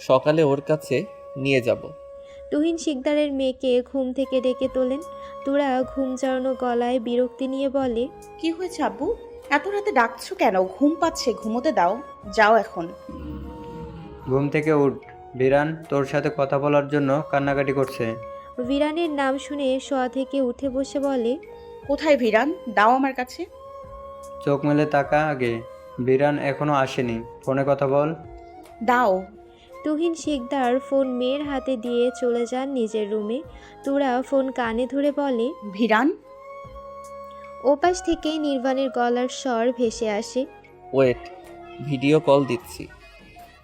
[SPEAKER 3] সকালে ওর কাছে নিয়ে যাব।
[SPEAKER 2] তুহিন শিকদারের মেয়েকে ঘুম থেকে ডেকে তোলেন। তোরা ঘুম জড়ানো গলায় বিরক্তি নিয়ে বলে,
[SPEAKER 4] কি হয়েছে আব্বু? এত রাতে ডাকছো কেন? ঘুম পাচ্ছে, ঘুমোতে দাও। যাও এখন।
[SPEAKER 7] ঘুম থেকে উঠ। বিরান তোর সাথে কথা বলার জন্য কান্নাকাটি করছে।
[SPEAKER 2] বিরানের নাম শুনে শোয়া থেকে উঠে বসে বলে,
[SPEAKER 4] কোথায় ভিরান? দাও আমার কাছে।
[SPEAKER 7] চোখ মেলে তাকা আগে। বিরান এখনো আসেনি, ফোনে কথা বল।
[SPEAKER 4] দাও।
[SPEAKER 2] তুহিন শিকদার ফোন মেয়ের হাতে দিয়ে চলে যান নিজের রুমে। তোরা ফোন কানে ধরে বলে,
[SPEAKER 4] ভিরান।
[SPEAKER 2] ওপাশ থেকে নির্বাণের গলার স্বর ভেসে আসে,
[SPEAKER 3] ওয়েট, ভিডিও কল দিচ্ছি।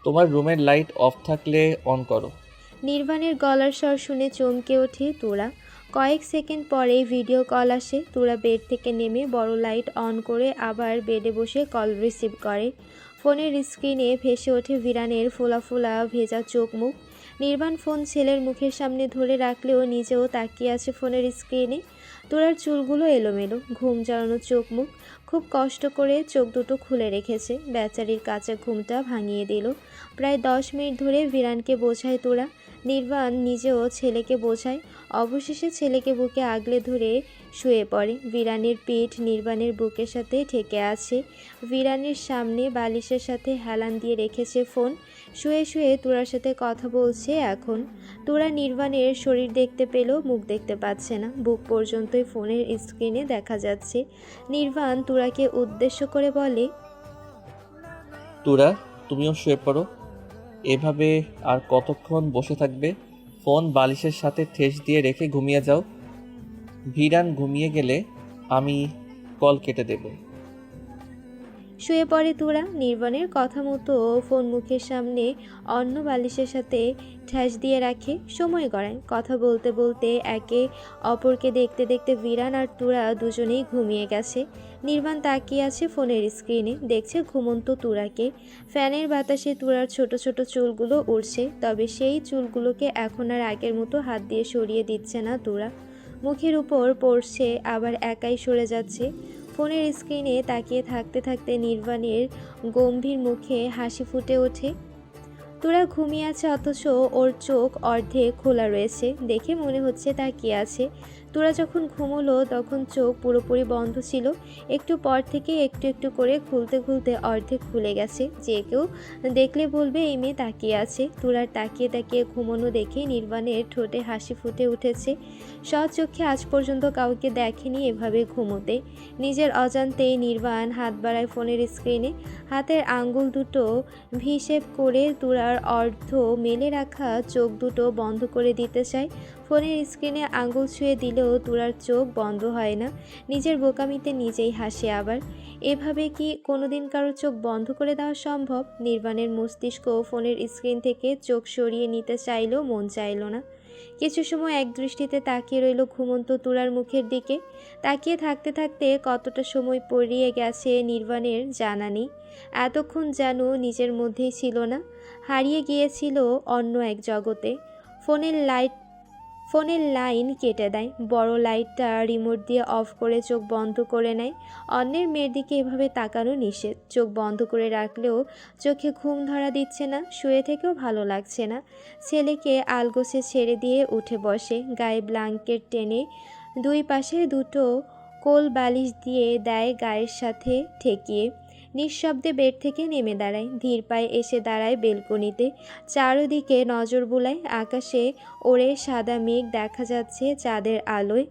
[SPEAKER 3] তোমার রুমের লাইট অফ থাকলে অন করো।
[SPEAKER 2] নির্বাণের গলার স্বর শুনে চমকে ওঠে তোরা। কয়েক সেকেন্ড পরে ভিডিও কল আসে। তোরা বেড থেকে নেমে বড় লাইট অন করে আবার বেডে বসে কল রিসিভ করে। ফোনের স্ক্রিনে ভেসে ওঠে বিরানের ফোলা ফোলা ভেজা চোখ মুখ। নির্বাণ ফোন ছেলের মুখের সামনে ধরে রাখলেও নিজেও তাকিয়ে আছে ফোনের স্ক্রিনে। তোরার চুলগুলো এলোমেলো, ঘুম জড়ানো চোখ মুখ। খুব কষ্ট করে চোখ দুটো খুলে রেখেছে। বেচারির কাঁচা ঘুমটা ভাঙিয়ে দিল। প্রায় 10 মিনিট ধরে বিরানকে বোঝায় তোরা। নির্বাণ নিজেও ছেলেকে বোঝায়। অবশেষে ছেলেকে বুকে আগলে ধরে শুয়ে পড়ে। বিরানের পিঠ নির্বাণের বুকের সাথে ঠেকে আছে। বিরানের সামনে বালিশের সাথে হেলান দিয়ে রেখেছে ফোন। শুয়ে শুয়ে তোরার সাথে কথা বলছে এখন। তোরা নির্বাণের শরীর দেখতে পেলেও মুখ দেখতে পাচ্ছে না। বুক পর্যন্তই ফোনের স্ক্রিনে দেখা যাচ্ছে। নির্বাণ তোরাকে উদ্দেশ্য করে বলে,
[SPEAKER 3] তোরা তুমিও শুয়ে পড়ো। এভাবে আর কতক্ষণ বসে থাকবে? ফোন বালিশের সাথে ঠেস দিয়ে রেখে ঘুমিয়ে যাও। ভিরান ঘুমিয়ে গেলে আমি কল কেটে দেব।
[SPEAKER 2] শুয়ে পড়ে তোরা। নির্বাণের কথা মতো ফোন মুখের সামনে অন্য বালিশের সাথে ঠ্যাস দিয়ে রাখে। সময় গড়ায়। কথা বলতে বলতে একে অপরকে দেখতে দেখতে বিরান আর তোরা দুজনেই ঘুমিয়ে গেছে। নির্বাণ তাকিয়ে আছে ফোনের স্ক্রিনে, দেখছে ঘুমন্ত তুরাকে। ফ্যানের বাতাসে তুরার ছোট ছোট চুলগুলো উড়ছে, তবে সেই চুলগুলোকে এখন আর আগের মতো হাত দিয়ে সরিয়ে দিচ্ছে না তুরা। মুখের উপর পড়ছে, আবার একাই সরে যাচ্ছে। ফোনের স্ক্রিনে তাকিয়ে থাকতে থাকতে নির্বাণের গম্ভীর মুখে হাসি ফুটে ওঠে। তোরা ঘুমিয়ে আছে, অথচ ওর চোখ অর্ধেক খোলা রয়েছে। দেখে মনে হচ্ছে তাকিয়ে আছে। তোরা যখন ঘুমোলো তখন চোখ পুরোপুরি বন্ধ ছিল। একটু পর থেকে একটু একটু করে খুলতে খুলতে অর্ধেক খুলে গেছে। যে কেউ দেখলে বলবে এই মেয়ে তাকিয়ে আছে। তোরার তাকিয়ে তাকিয়ে ঘুমোনো দেখে নির্বাণের ঠোঁটে হাসি ফুটে উঠেছে। স্বচক্ষে আজ পর্যন্ত কাউকে দেখেনি এভাবে ঘুমোতে। নিজের অজান্তেই নির্বাণ হাত বাড়ায় ফোনের স্ক্রিনে। হাতের আঙ্গুল দুটো ভিশেপ করে তুরার অর্ধ মেলে রাখা চোখ দুটো বন্ধ করে দিতে চায়। ফোনের স্ক্রিনে আঙ্গুল ছুঁয়ে দিলেও তুরার চোখ বন্ধ হয় না। নিজের বোকামিতে নিজেই হাসে আবার। এভাবে কি কোনোদিন কারো চোখ বন্ধ করে দেওয়া সম্ভব? নির্বাণের মস্তিষ্ক ফোনের স্ক্রিন থেকে চোখ সরিয়ে নিতে চাইলেও মন চাইল না। কিছু সময় এক দৃষ্টিতে তাকিয়ে রইল ঘুমন্ত তুরার মুখের দিকে। তাকিয়ে থাকতে থাকতে কতটা সময় পেরিয়ে গেছে নির্বাণের জানা নেই। এতক্ষণ যেন নিজের মধ্যেই ছিল না, হারিয়ে গিয়েছিল অন্য এক জগতে। ফোনের লাইন কেটে দেয়। বড় লাইটটা রিমোট দিয়ে অফ করে চোখ বন্ধ করে নেয়। অন্যের মেয়ের দিকে এভাবে তাকানো নিষেধ। চোখ বন্ধ করে রাখলেও চোখে ঘুম ধরা দিচ্ছে না, শুয়ে থেকেও ভালো লাগছে না। ছেলেকে আলগোছে ছেড়ে দিয়ে উঠে বসে, গায়ে ব্ল্যাঙ্কেট টেনে দুই পাশে দুটো কোল বালিশ দিয়ে দেয় গায়ের সাথে ঠেকিয়ে। নিঃশব্দে বেড থেকে নেমে দাঁড়ায়। ধীর পায়ে এসে দাঁড়ায় বেলকনিতে। চারদিকে নজর বুলায়। আকাশে ওড়ে সাদা মেঘ দেখা যাচ্ছে চাঁদের আলোয়।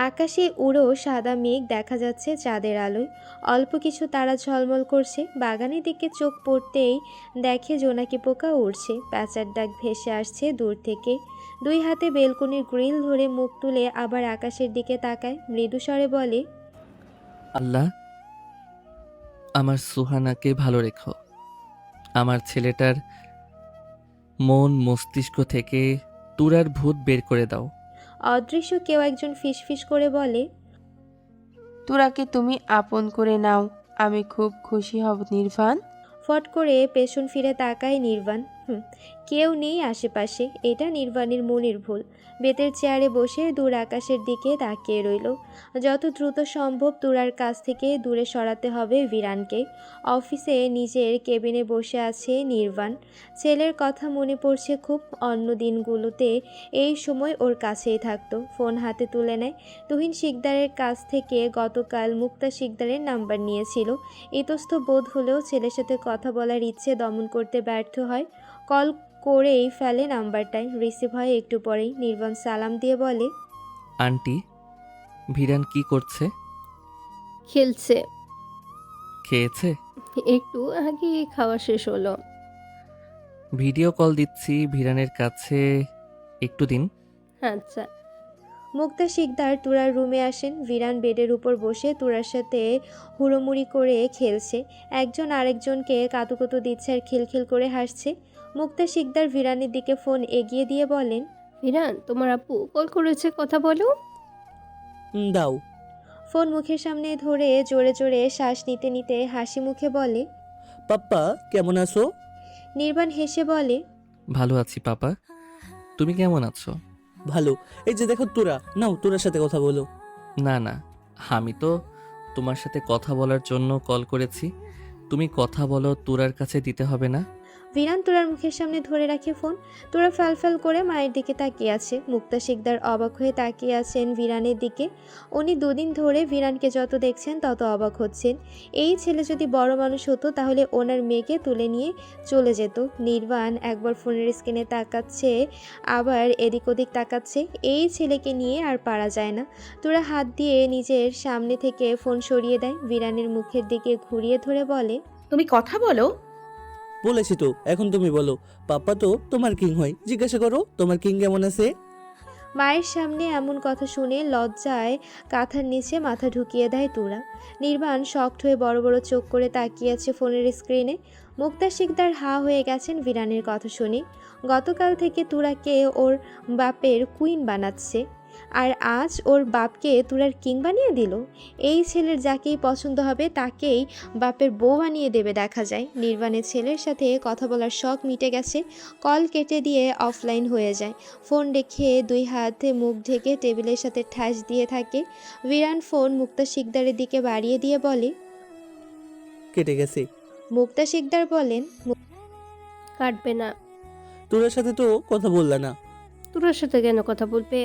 [SPEAKER 2] আকাশে উড়ো সাদা মেঘ দেখা যাচ্ছে চাঁদের আলোয়। অল্প কিছু তারা ঝলমল করছে। বাগানের দিকে চোখ পড়তেই দেখে জোনাকি পোকা উড়ছে। প্যাঁচার ডাক ভেসে আসছে দূর থেকে। দুই হাতে বেলকনির গ্রিল ধরে মুখ তুলে আবার আকাশের দিকে তাকায়। মৃদু স্বরে বলে,
[SPEAKER 9] আল্লাহ, আমার সুহানাকে ভালো রেখো। আমার ছেলেটার মন মস্তিষ্ক থেকে তুরার ভূত বের করে দাও।
[SPEAKER 2] অদৃশ্য কেউ একজন ফিসফিস করে বলে,
[SPEAKER 5] তুরাকে তুমি আপন করে নাও, আমি খুব খুশি হব নির্বাণ।
[SPEAKER 2] ফট করে পেছন ফিরে তাকায় নির্বাণ। কেউ নেই আশেপাশে। এটা নির্বাণের মনের ভুল। বেতের চেয়ারে বসে দূর আকাশের দিকে তাকিয়ে রইল। যত দ্রুত সম্ভব তুরার কাছ থেকে দূরে সরাতে হবে বিরানকে। অফিসে নিজের কেবিনে বসে আছে নির্বাণ। ছেলের কথা মনে পড়ছে খুব। অন্য দিনগুলোতে এই সময় ওর কাছেই থাকতো। ফোন হাতে তুলে নেয়। তুহিন শিকদারের কাছ থেকে গতকাল মুক্তা শিকদারের নাম্বার নিয়েছিল। ইতস্ত বোধ হলেও ছেলের সাথে কথা বলার ইচ্ছে দমন করতে ব্যর্থ হয়। কল করেই ফেলে নাম্বারটায়। রিসিভ হয় একটু পরেই। নির্বাণ সালাম দিয়ে বলে,
[SPEAKER 9] আন্টি, ভিরান কি করছে?
[SPEAKER 6] খেলছে।
[SPEAKER 9] খেয়েছে?
[SPEAKER 6] একটু আগে খাওয়া শেষ হলো।
[SPEAKER 9] ভিডিও কল দিচ্ছি ভিরানের কাছে, একটু দিন।
[SPEAKER 6] আচ্ছা।
[SPEAKER 2] মুক্তা শিকদার তুরার রুমে আসেন। ভিরান বেডের উপর বসে তুরার সাথে হুড়োমুড়ি করে খেলছে। একজন আরেকজনকে কাতুকুতু দিচ্ছে আর খিলখিল করে হাসছে। মুক্তা শিকদার ভিরানের দিকে ফোন এগিয়ে দিয়ে বলেন,
[SPEAKER 6] বিরান, তোমার আপু কল করেছে, কথা বলো।
[SPEAKER 1] দাও।
[SPEAKER 2] ফোন মুখের সামনে ধরে জোরে জোরে শ্বাস নিতে নিতে হাসি মুখে বলে,
[SPEAKER 1] পাপ্পা কেমন আছো?
[SPEAKER 2] নির্বাণ হেসে বলে,
[SPEAKER 9] ভালো আছি পাপা, তুমি কেমন আছো?
[SPEAKER 1] ভালো। এই যে দেখো তোরা, নাও তোরার সাথে কথা বলো।
[SPEAKER 9] না না, আমি তো তোমার সাথে কথা বলার জন্য কল করেছি। তুমি কথা বলো, তুরার কাছে দিতে হবে না।
[SPEAKER 2] ভিরান তুরার মুখের সামনে ধরে রাখে ফোন। তুরা ফ্যালফ্যাল করে মায়ের দিকে তাকিয়ে আছে। মুক্তা শিকদার অবাক হয়ে তাকিয়ে আছেন ভিরানের দিকে। উনি দুদিন ধরে ভিরানকে যত দেখছেন তত অবাক হচ্ছেন। এই ছেলে যদি বড় মানুষ হতো তাহলে ওনার মেয়েকে তুলে নিয়ে চলে যেত। নির্বাণ একবার ফোনের স্ক্রিনে তাকাচ্ছে, আবার এদিক ওদিক তাকাচ্ছে। এই ছেলেকে নিয়ে আর পারা যায় না। তুরা হাত দিয়ে নিজের সামনে থেকে ফোন সরিয়ে দেয়। ভিরানের মুখের দিকে ঘুরিয়ে ধরে বলে,
[SPEAKER 4] তুমি কথা বলো।
[SPEAKER 1] বলেছি তো, এখন তুমি বলো। পাপ্পা তো তোমার কিং হয়, জিজ্ঞাসা করো তোমার কিং কেমন আছে।
[SPEAKER 2] মায়ের সামনে এমন কথা শুনে লজ্জায় কাঁথার নিচে মাথা ঢুকিয়ে দেয় তুরা। নির্বাণ শক্ট হয়ে বড় বড় চোখ করে তাকিয়ে আছে ফোনের স্ক্রিনে। মুক্তা শিকদার হা হয়ে গেছেন ভিরানের কথা শুনে। গতকাল থেকে তুরাকে ওর বাপের কুইন বানাচ্ছে, আর আজ ওর বাপকে তুরার কিং বানিয়ে দিল। এই ছেলের যাকেই পছন্দ হবে তাকেই বাপের বউ বানিয়ে দেবে দেখা যায়। নির্বাণের ছেলের সাথে কথা বলার শখ মিটে গেছে। কল কেটে দিয়ে অফলাইন হয়ে যায়। ফোন রেখে দুই হাতে মুখ ঢেকে টেবিলের সাথে ঠাস দিয়ে থাকে। ভিরান ফোন মুক্তা শিকদারের দিকে বাড়িয়ে দিয়ে বলে,
[SPEAKER 1] কেটে গেছে।
[SPEAKER 2] মুক্তা শিকদার বলেন,
[SPEAKER 6] কাটবে না।
[SPEAKER 1] তোরার সাথে তো কথা বললা না।
[SPEAKER 6] তোর সাথে কেন কথা বলবে?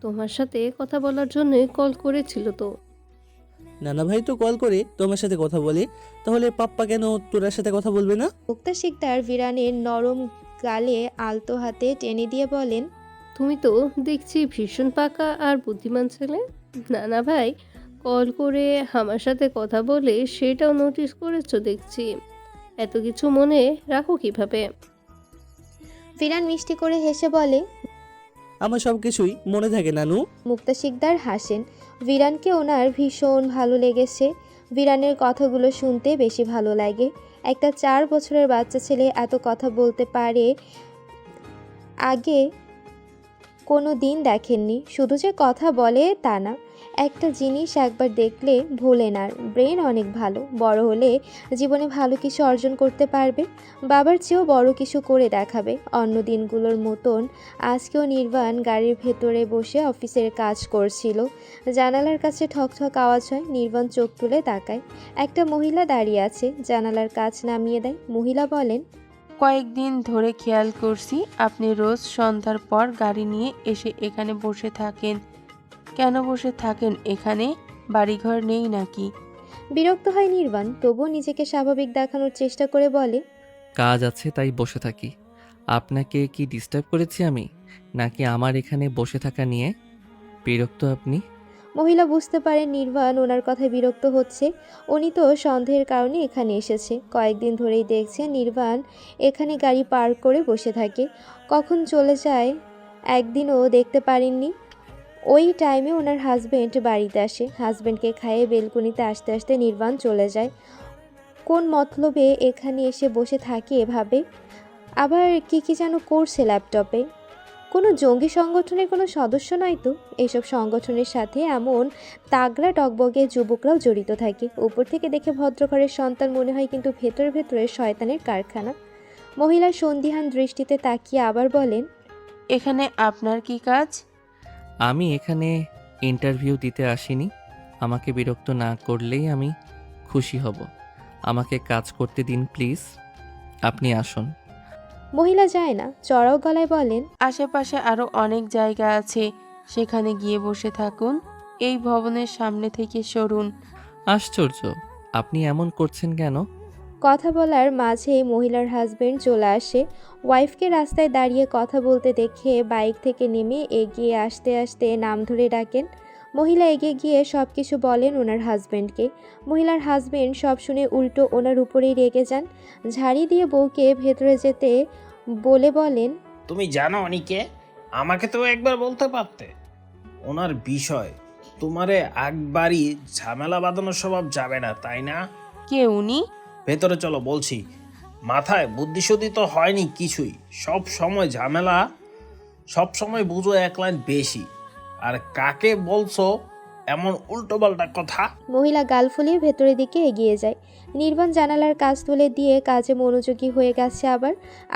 [SPEAKER 6] তোমার সাথে কথা বলার জন্য কল করেছিল তো।
[SPEAKER 1] নানা ভাই তো কল করে তোমার সাথে কথা বলে, তাহলে পাপ্পা কেন তোরার সাথে কথা বলবে না?
[SPEAKER 2] মুক্তা শিকদার ভিরানের নরম গালে আলতো হাতে টেনে দিয়ে বলেন,
[SPEAKER 6] তুমি তো দেখছি ভীষণ পাকা আর বুদ্ধিমান ছেলে। নানা ভাই কল করে আমার সাথে কথা বলে সেটাও নোটিস করেছো দেখছি। এত কিছু মনে রাখো কিভাবে?
[SPEAKER 2] ভিরান মিষ্টি করে হেসে বলে,
[SPEAKER 1] আমার সব কিছুই মনে থাকে নানু।
[SPEAKER 2] মুক্তা শিকদার হাসেন। ভিরানকে ওনার ভীষণ ভালো লেগেছে। ভিরানের কথাগুলো শুনতে বেশি ভালো লাগে। একটা 4 বছরের বাচ্চা ছেলে এত কথা বলতে পারে, আগে কোনো দিন দেখেননি। শুধু যে কথা বলে তা না, একটা জিনিস একবার দেখলে ভোলে না। ব্রেন অনেক ভালো। বড় হলে জীবনে ভালো কিছু অর্জন করতে পারবে, বাবার চেয়েও বড় কিছু করে দেখাবে। অন্য দিনগুলোর মতন আজকেও নির্বাণ গাড়ির ভেতরে বসে অফিসের কাজ করছিল। জানালার কাছে ঠকঠক আওয়াজ হয়। নির্বাণ চোখ তুলে তাকায়। একটা মহিলা দাঁড়িয়ে আছে। জানালার কাজ নামিয়ে দেয়। মহিলা বলেন,
[SPEAKER 5] কয়েকদিন ধরে খেয়াল করছি আপনি রোজ সন্ধ্যার পর গাড়ি নিয়ে এসে এখানে বসে থাকেন। কেন বসে থাকেন এখানে? বাড়িঘর নেই নাকি?
[SPEAKER 2] বিরক্ত হয় নির্বাণ, তবুও নিজেকে স্বাভাবিক দেখানোর চেষ্টা করে বলে,
[SPEAKER 9] কাজ আছে তাই বসে থাকি। আপনাকে কি ডিস্টার্ব করেছি আমি, নাকি আমার এখানে বসে থাকা নিয়ে বিরক্ত আপনি?
[SPEAKER 2] মহিলা বুঝতে পারেন নির্বাণ ওনার কথায় বিরক্ত হচ্ছে। উনি তো সন্দেহের কারণে এখানে এসেছে। কয়েকদিন ধরেই দেখছে নির্বাণ এখানে গাড়ি পার্ক করে বসে থাকে। কখন চলে যায় একদিনও দেখতে পারেননি। ওই টাইমে ওনার হাজব্যান্ড বাড়িতে আসে। হাজব্যান্ডকে খাইয়ে বেলকনিতে আসতে আসতে নির্বাণ চলে যায়। কোন মতলবে এখানে এসে বসে থাকে এভাবে? আবার কি যেন করছে ল্যাপটপে। কোনো জঙ্গি সংগঠনের কোনো সদস্য নয় তো। এইসব সংগঠনের সাথে এমন তাগড়া টকবগে যুবকরাও জড়িত থাকে। উপর থেকে দেখে ভদ্রঘরের সন্তান মনে হয়, কিন্তু ভেতরে ভেতরে শয়তানের কারখানা। মহিলার সন্দিহান দৃষ্টিতে তাকিয়ে আবার বলেন,
[SPEAKER 5] এখানে আপনার কি কাজ?
[SPEAKER 9] আমি এখানে ইন্টারভিউ দিতে আসিনি। আমাকে বিরক্ত না করলেই আমি খুশি হব। আমাকে কাজ করতে দিন প্লিজ। আপনি আসুন।
[SPEAKER 2] মহিলা যায় না, চড়াও গলায় বলেন,
[SPEAKER 5] আশেপাশে আরও অনেক জায়গা আছে, সেখানে গিয়ে বসে থাকুন। এই ভবনের সামনে থেকে সরুন।
[SPEAKER 9] আশ্চর্য, আপনি এমন করছেন কেন?
[SPEAKER 2] কথা বলার মাঝে মহিলার হাজবেন্ড চলে আসে। ওয়াইফকে রাস্তায় দাঁড়িয়ে কথা বলতে দেখে বাইক থেকে নেমে এগিয়ে আসতে আসতে নাম ধরে ডাকেন। মহিলা এগিয়ে গিয়ে সব কিছু বলেন ওনার হাজবেন্ডকে। মহিলার হাজবেন্ড সব শুনে উল্টো ওনার উপরেই রেগে যান। ঝাড়ি দিয়ে বউকে ভেতরে যেতে বলে বলেন,
[SPEAKER 10] তুমি জানো অনিকে, আমাকে তো একবার বলতে পারতে। ওনার বিষয় তোমারে একবারই ঝামেলা বাঁধানোর স্বভাব যাবে না, তাই না?
[SPEAKER 5] কে উনি?
[SPEAKER 10] ভেতরে চলো বলছি। মাথায় বুদ্ধিশুদ্ধি তো হয়নি কিছুই, সব সময় ঝামেলা, সব সময় বুঝো এক লাইন বেশি। আর কাকে বলছো এমন উল্টোপাল্টা কথা?
[SPEAKER 2] মহিলা গাল ফুলিয়ে ভেতরের দিকে এগিয়ে যায়। নির্বাণ জানালার কাজ তুলে দিয়ে কাজে মনোযোগী হয়ে গেছে আবার।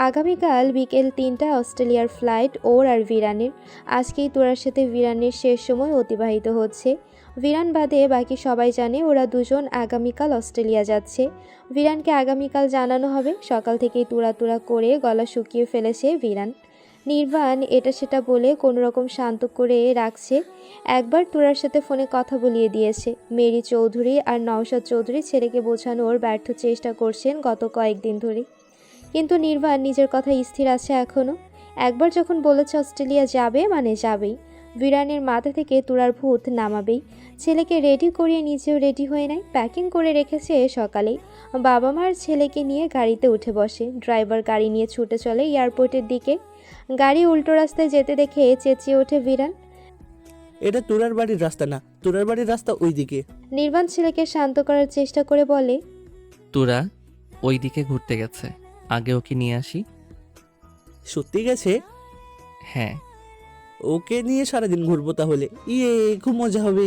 [SPEAKER 2] আগামীকাল বিকেল 3টা অস্ট্রেলিয়ার ফ্লাইট ওর আর ভিরানের। আজকেই তোরার সাথে ভিরানের শেষ সময় অতিবাহিত হচ্ছে। ভিরান বাদে বাকি সবাই জানে ওরা দুজন আগামীকাল অস্ট্রেলিয়া যাচ্ছে। ভিরানকে আগামীকাল জানানো হবে। সকাল থেকেই তুড়া করে গলা শুকিয়ে ফেলেছে ভিরান। নির্বাণ এটা সেটা বলে কোনো রকম শান্ত করে রাখছে। একবার তোরার সাথে ফোনে কথা বলিয়ে দিয়েছে। মেরি চৌধুরী আর নওশাদ চৌধুরী ছেলেকে বোঝানোর ব্যর্থ চেষ্টা করছেন গত কয়েকদিন ধরে, কিন্তু নির্বাণ নিজের কথা স্থির আছে এখনও। একবার যখন বলেছে অস্ট্রেলিয়া যাবে মানে যাবেই। ভিরানের মাথা থেকে তুরার ভূত নামাবেই। ছেলেকে রেডি করিয়ে নিজেও রেডি হয়ে নেয়। প্যাকিং করে রেখেছে সকালেই। বাবা মার ছেলেকে নিয়ে গাড়িতে উঠে বসে। ড্রাইভার গাড়ি নিয়ে ছুটে চলে এয়ারপোর্টের দিকে। গাড়ি উল্টো রাস্তায় যেতে দেখে চেঁচিয়ে ওঠে ভিরান,
[SPEAKER 1] এটা তোরার বাড়ির রাস্তা না, তোরার বাড়ির রাস্তা ওইদিকে।
[SPEAKER 2] নির্বাণ ছেলেকে শান্ত করার চেষ্টা করে বলে,
[SPEAKER 9] তোরা ওই দিকে ঘুরতে গেছে, আগে ওকে নিয়ে আসি।
[SPEAKER 1] সত্যি গেছে?
[SPEAKER 9] হ্যাঁ।
[SPEAKER 1] ওকে নিয়ে সারাদিন ঘুরবো তাহলে। ইয়ে, খুব মজা হবে।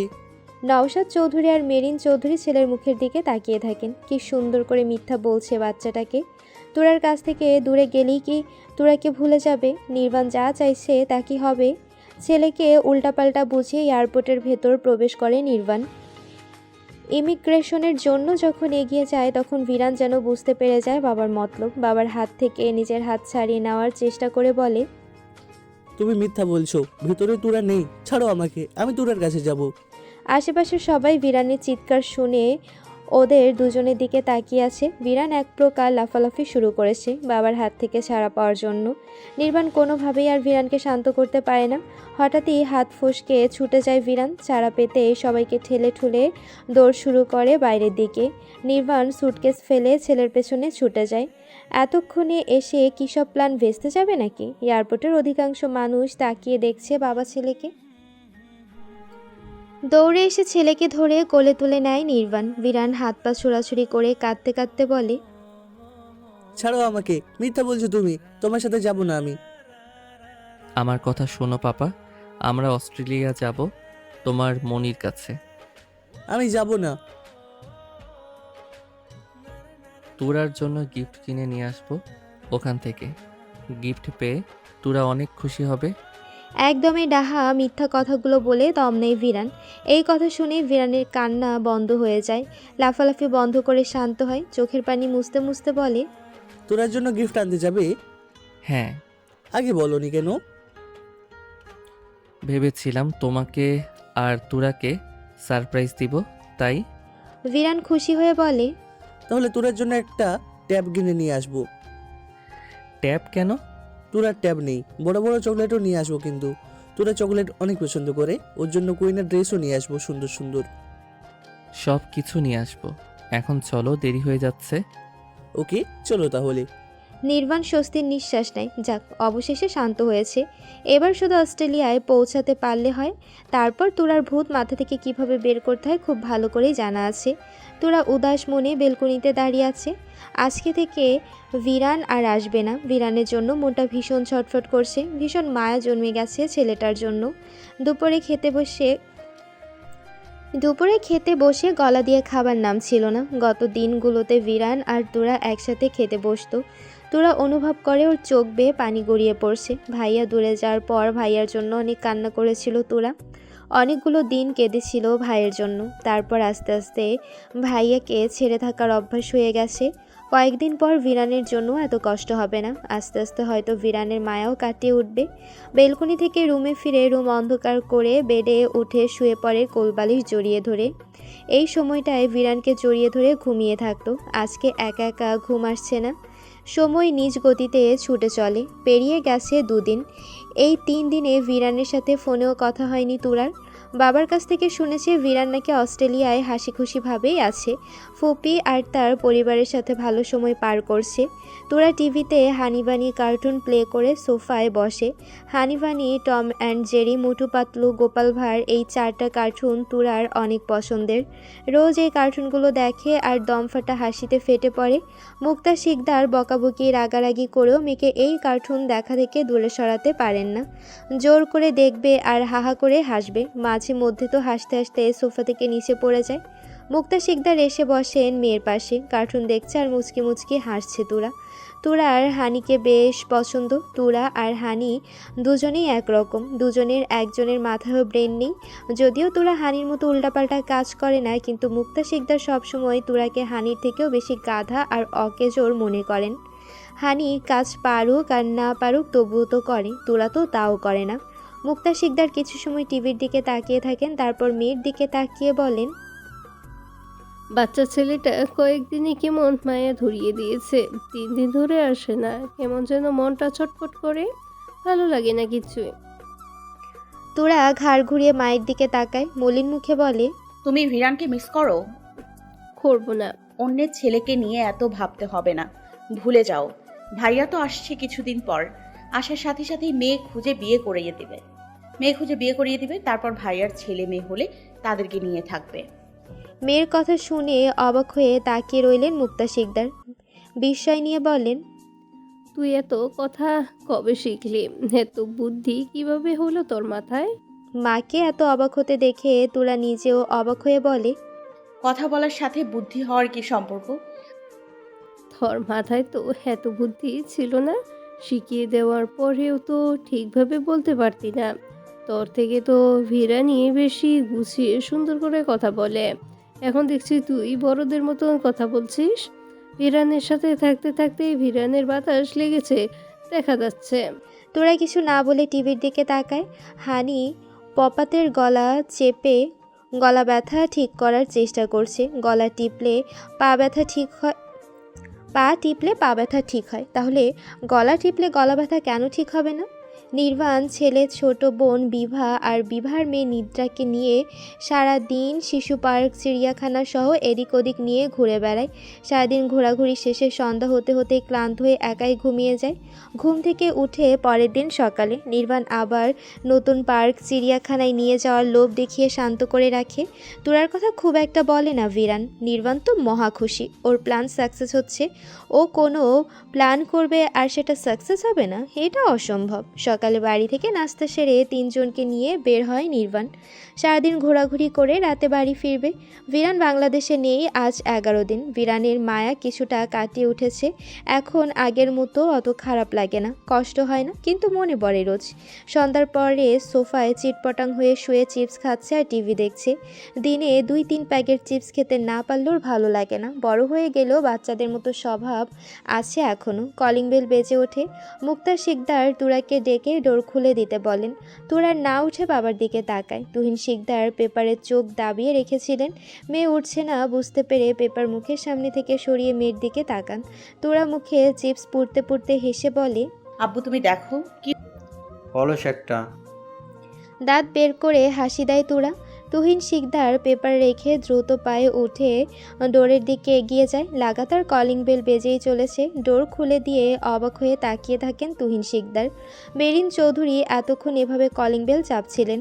[SPEAKER 2] নওশাদ চৌধুরী আর মেরিন চৌধুরী ছেলের মুখের দিকে তাকিয়ে থাকেন। কি সুন্দর করে মিথ্যা বলছে বাচ্চাটাকে। তোরার কাছ থেকে দূরে গেলেই কি তোরাকে ভুলে যাবে? নির্বাণ যা চাইছে তা কি হবে? ছেলেকে উল্টাপাল্টা বুঝিয়ে এয়ারপোর্টের ভেতর প্রবেশ করে নির্বাণ। ইমিগ্রেশনের জন্য যখন এগিয়ে যায় তখন ভিরান যেন বুঝতে পেরে যায় বাবার মতলব। বাবার হাত থেকে নিজের হাত ছাড়িয়ে নেওয়ার চেষ্টা করে বলে,
[SPEAKER 1] তুমি মিথ্যা বলছো, ভেতরে তোরা নেই, ছাড়ো আমাকে, আমি তোরার কাছে যাব।
[SPEAKER 2] আশেপাশের সবাই ভিরানের চিৎকার শুনে ওদের দুজনের দিকে তাকিয়ে আছে। ভিরান এক প্রকার লাফালাফি শুরু করেছে বাবার হাত থেকে ছাড়া পাওয়ার জন্য। নির্বাণ কোনোভাবেই আর ভিরানকে শান্ত করতে পারে না। হঠাৎই হাত ফসকে ছুটে যায় ভিরান। ছাড়া পেতে সবাইকে ঠেলে ঠুলে দৌড় শুরু করে বাইরের দিকে। নির্বাণ সুটকেস ফেলে ছেলের পেছনে ছুটে যায়। এতক্ষণে এসে কী সব প্ল্যান ভেস্তে যাবে নাকি? এয়ারপোর্টের অধিকাংশ মানুষ তাকিয়ে দেখছে বাবা ছেলেকে। দৌড়ে এসে ছেলেকে ধরে কোলে তুলে নেয় নির্বাণ। ভিরান হাত পা ছোড়াছুড়ি করে কাঁদতে কাঁদতে বলে,
[SPEAKER 1] ছাড়ো আমাকে, মিথ্যা বলছো তুমি, তোমার সাথে যাব না আমি।
[SPEAKER 9] আমার কথা শোনো পাপা, আমরা অস্ট্রেলিয়া যাব তোমার মনির কাছে।
[SPEAKER 1] আমি যাব না।
[SPEAKER 9] তোরার জন্য গিফট কিনে নিয়ে আসবো ওখান থেকে। গিফট পেয়ে তোরা অনেক খুশি হবে।
[SPEAKER 2] একদমই ডাহা মিথ্যা কথাগুলো বলে দম নেই ভিরান। এই কথা শুনে ভিরানের কান্না বন্ধ হয়ে যায়। লাফালাফি বন্ধ করে শান্ত হয়। চোখের পানি মুছতে মুছতে বলে,
[SPEAKER 1] তোরার জন্য গিফট আনতে যাবে?
[SPEAKER 9] হ্যাঁ,
[SPEAKER 1] আগে বলনি কেন?
[SPEAKER 9] ভেবেছিলাম তোমাকে আর তোরাকে সারপ্রাইজ দিব, তাই।
[SPEAKER 2] ভিরান খুশি হয়ে বলে,
[SPEAKER 1] তাহলে তোরার জন্য একটা ট্যাব কিনে নিয়ে আসবো।
[SPEAKER 9] ট্যাব কেন?
[SPEAKER 1] তোরার ট্যাব নেই, বড় বড় চকলেটও নিয়ে আসবো, কিন্তু তোরা চকলেট অনেক পছন্দ করে, ওর জন্য কুইনের ড্রেসও নিয়ে আসবো সুন্দর সুন্দর।
[SPEAKER 9] সব কিছু নিয়ে আসবো। এখন চলো, দেরি হয়ে যাচ্ছে।
[SPEAKER 1] ওকে, চলো তাহলে।
[SPEAKER 2] নির্বাণ স্বস্তির নিঃশ্বাস নেয়। যাক, অবশেষে শান্ত হয়েছে। এবার শুধু অস্ট্রেলিয়ায় পৌঁছাতে পারলে হয়। তারপর তুরার ভূত মাথা থেকে কিভাবে বের করতে হয় খুব ভালো করেই জানা আছে। তুরা উদাস মনে বেলকনিতে দাঁড়িয়ে আছে। আজকে থেকে ভিরান আর আসবে না। ভিরানের জন্য মনটা ভীষণ ছটফট করছে, ভীষণ মায়া জন্মে গেছে ছেলেটার জন্য। দুপুরে খেতে বসে গলা দিয়ে খাবার নাম ছিল না। গত দিনগুলোতে ভিরান আর তুরা একসাথে খেতে বসতো। তুরা অনুভব করে ওর চোখ বেয়ে পানি গড়িয়ে পড়ছে। ভাইয়া দূরে যাওয়ার পর ভাইয়ার জন্য অনেক কান্না করেছিল তুরা। অনেকগুলো দিন কেঁদেছিল ভাইয়ের জন্য। তারপর আস্তে আস্তে ভাইয়াকে ছেড়ে থাকার অভ্যাস হয়ে গেছে। কয়েকদিন পর ভিরানের জন্য এত কষ্ট হবে না। আস্তে আস্তে হয়তো ভিরানের মায়াও কাটিয়ে উঠবে। বেলকনি থেকে রুমে ফিরে রুম অন্ধকার করে বেডে উঠে শুয়ে পড়ে কোলবালিশ জড়িয়ে ধরে। এই সময়টায় ভিরানকে জড়িয়ে ধরে ঘুমিয়ে থাকতো। আজকে একা একা ঘুম আসছে না। সময় নিজ গতিতে ছুটে চলে। পেরিয়ে গেছে 2 দিন। এই 3 দিনে ভিরানের সাথে ফোনেও কথা হয়নি তুরার। বাবার কাছ থেকে শুনেছে ভিরান নাকি অস্ট্রেলিয়ায় হাসি খুশিভাবেই আছে। ফুপি আর তার পরিবারের সাথে ভালো সময় পার করছে। তুরা টিভিতে হানিবানি কার্টুন প্লে করে সোফায় বসে। হানিবানি, Tom and Jerry, Motu Patlu, Gopal Bhar, এই 4টা কার্টুন তুরার অনেক পছন্দের। রোজ এই কার্টুনগুলো দেখে আর দমফাটা হাসিতে ফেটে পড়ে। মুক্তা শিকদার বকাবকি রাগারাগি করেও মেয়েকে এই কার্টুন দেখা থেকে দূরে সরাতে পারেন না। জোর করে দেখবে আর হাহা করে হাসবে। মাঝে মধ্যে তো হাসতে হাসতে সোফা থেকে নিচে পড়ে যায়। মুক্তা শিকদার এসে বসেন মেয়ের পাশে। কার্টুন দেখছে আর মুচকি মুচকি হাসছে তুরা। তুরা আর হানিকে বেশ পছন্দ। তুরা আর হানি দুজনেই একরকম। দুজনের একজনের মাথায়ও ব্রেন নেই। যদিও তুরা হানির মতো উল্টাপাল্টা কাজ করে না, কিন্তু মুক্তা শিকদার সবসময় তুরাকে হানির থেকেও বেশি গাধা আর অকেজোর মনে করেন। হানি কাজ পারুক আর না পারুক তবুও তো করে, তুরা তো তাও করে না। মুক্তা শিকদার কিছু সময় টিভির দিকে তাকিয়ে থাকেন, তারপর মেয়ের দিকে তাকিয়ে বলেন,
[SPEAKER 6] বাচ্চা ছেলেটা কয়েকদিনই কেমন মায়া ধরিয়ে দিয়েছে। 3 দিন ধরে আসে না, কেমন যেন মনটা ছটফট করে, ভালো লাগে না কিছুই।
[SPEAKER 2] তুরা ঘাড় ঘুরিয়ে মায়ের দিকে তাকায়, মলিন মুখে বলে,
[SPEAKER 4] তুমি ভিরানকে মিস করো?
[SPEAKER 6] করবো না।
[SPEAKER 4] অন্যের ছেলেকে নিয়ে এত ভাবতে হবে না, ভুলে যাও। ভাইয়া তো আসছে কিছুদিন পর। আসার সাথে সাথেই মেয়ে খুঁজে বিয়ে করিয়ে দিবে। তারপর ভাইয়ার ছেলে মেয়ে হলে তাদেরকে নিয়ে থাকবে।
[SPEAKER 2] মেয়ের কথা শুনে অবাক হয়ে তাকিয়ে রইলেন মুক্তা শিকদার। বিস্ময় নিয়ে বলেন,
[SPEAKER 6] তুই এত কথা কবে শিখলি? এত বুদ্ধি কিভাবে হলো তোর মাথায়?
[SPEAKER 2] মাকে এত অবাক হতে দেখে তুরা নিজেও অবাক হয়ে বলে,
[SPEAKER 4] কথা বলার সাথে বুদ্ধি হওয়ার কি সম্পর্ক?
[SPEAKER 6] তোর মাথায় তো এত বুদ্ধি ছিল না। শিখিয়ে দেওয়ার পরেও তো ঠিকভাবে বলতে পারতি না। তোর থেকে তো ভিরানি বেশি গুছিয়ে সুন্দর করে কথা বলে। এখন দেখছি তুই বড়দের মতন কথা বলছিস। ভিরানের সাথে থাকতে থাকতে ভিরানের বাতাস লেগেছে দেখা যাচ্ছে।
[SPEAKER 2] তোরা কিছু না বলে টিভির দিকে তাকায়। হানি পপাতের গলা চেপে গলা ব্যথা ঠিক করার চেষ্টা করছে। গলা টিপলে পা ব্যথা ঠিক হয়, পা টিপলে পা ব্যথা ঠিক হয়, তাহলে গলা টিপলে গলা ব্যথা কেন ঠিক হবে না? নির্বাণ ছেলে, ছোট বোন বিভা আর বিভার মেয়ে নিদ্রাকে নিয়ে সারা দিন শিশু পার্ক, চিড়িয়াখানা সহ এদিক ওদিক নিয়ে ঘুরে বেড়ায়। সারাদিন ঘোরাঘুরি শেষে সন্ধ্যা হতে হতে ক্লান্ত হয়ে একাই ঘুমিয়ে যায়। ঘুম থেকে উঠে পরের দিন সকালে নির্বাণ আবার নতুন পার্ক, চিড়িয়াখানায় নিয়ে যাওয়ার লোভ দেখিয়ে শান্ত করে রাখে। তোরার কথা খুব একটা বলে না ভিরান। নির্বাণ তো মহা খুশি, ওর প্ল্যান সাকসেস হচ্ছে। ও কোনো প্ল্যান করবে আর সেটা সাকসেস হবে না, এটা অসম্ভব। সকালে বাড়ি থেকে নাস্তা সেরে 3 জনকে নিয়ে বের হয় নির্বাণ। সারাদিন ঘোরাঘুরি করে রাতে বাড়ি ফিরবে। ভিরান বাংলাদেশে নেই আজ 11 দিন। ভিরানের মায়া কিছুটা কাটিয়ে উঠেছে। এখন আগের মতো অত খারাপ লাগে না, কষ্ট হয় না, কিন্তু মনে পড়ে রোজ। সন্ধ্যার পরে সোফায় চিটপটাং হয়ে শুয়ে চিপস খাচ্ছে আর টিভি দেখছে। দিনে 2-3 প্যাকেট চিপস খেতে না পারলেও ভালো লাগে না। বড় হয়ে গেলেও বাচ্চাদের মতো স্বভাব আছে এখনও। কলিং বেল বেজে ওঠে। মুক্তা শিকদার তুরাকে ডেকে ডোর খুলে দিতে বলেন। তুরার না উঠে বাবার দিকে তাকায়। তুহিন শিকদার পেপারে চোখ দাবিয়ে রেখেছিলেন। মেয়ে উঠছে না বুঝতে পেরে পেপার মুখের সামনে থেকে সরিয়ে মেয়ের দিকে তাকান। তুরা মুখে চিপস পুড়তে পুড়তে হেসে বলে,
[SPEAKER 4] আব্বু তুমি দেখো কি
[SPEAKER 7] অলস একটা।
[SPEAKER 2] দাঁত বের করে হাসি দেয় তুরা। তুহিন শিকদার পেপার রেখে দ্রুত পায়ে উঠে ডোরের দিকে এগিয়ে যায়। লাগাতার কলিং বেল বেজেই চলেছে। ডোর খুলে দিয়ে অবাক হয়ে তাকিয়ে থাকেন তুহিন শিকদার। মেরিন চৌধুরী এতক্ষণ এভাবে কলিং বেল চাপছিলেন।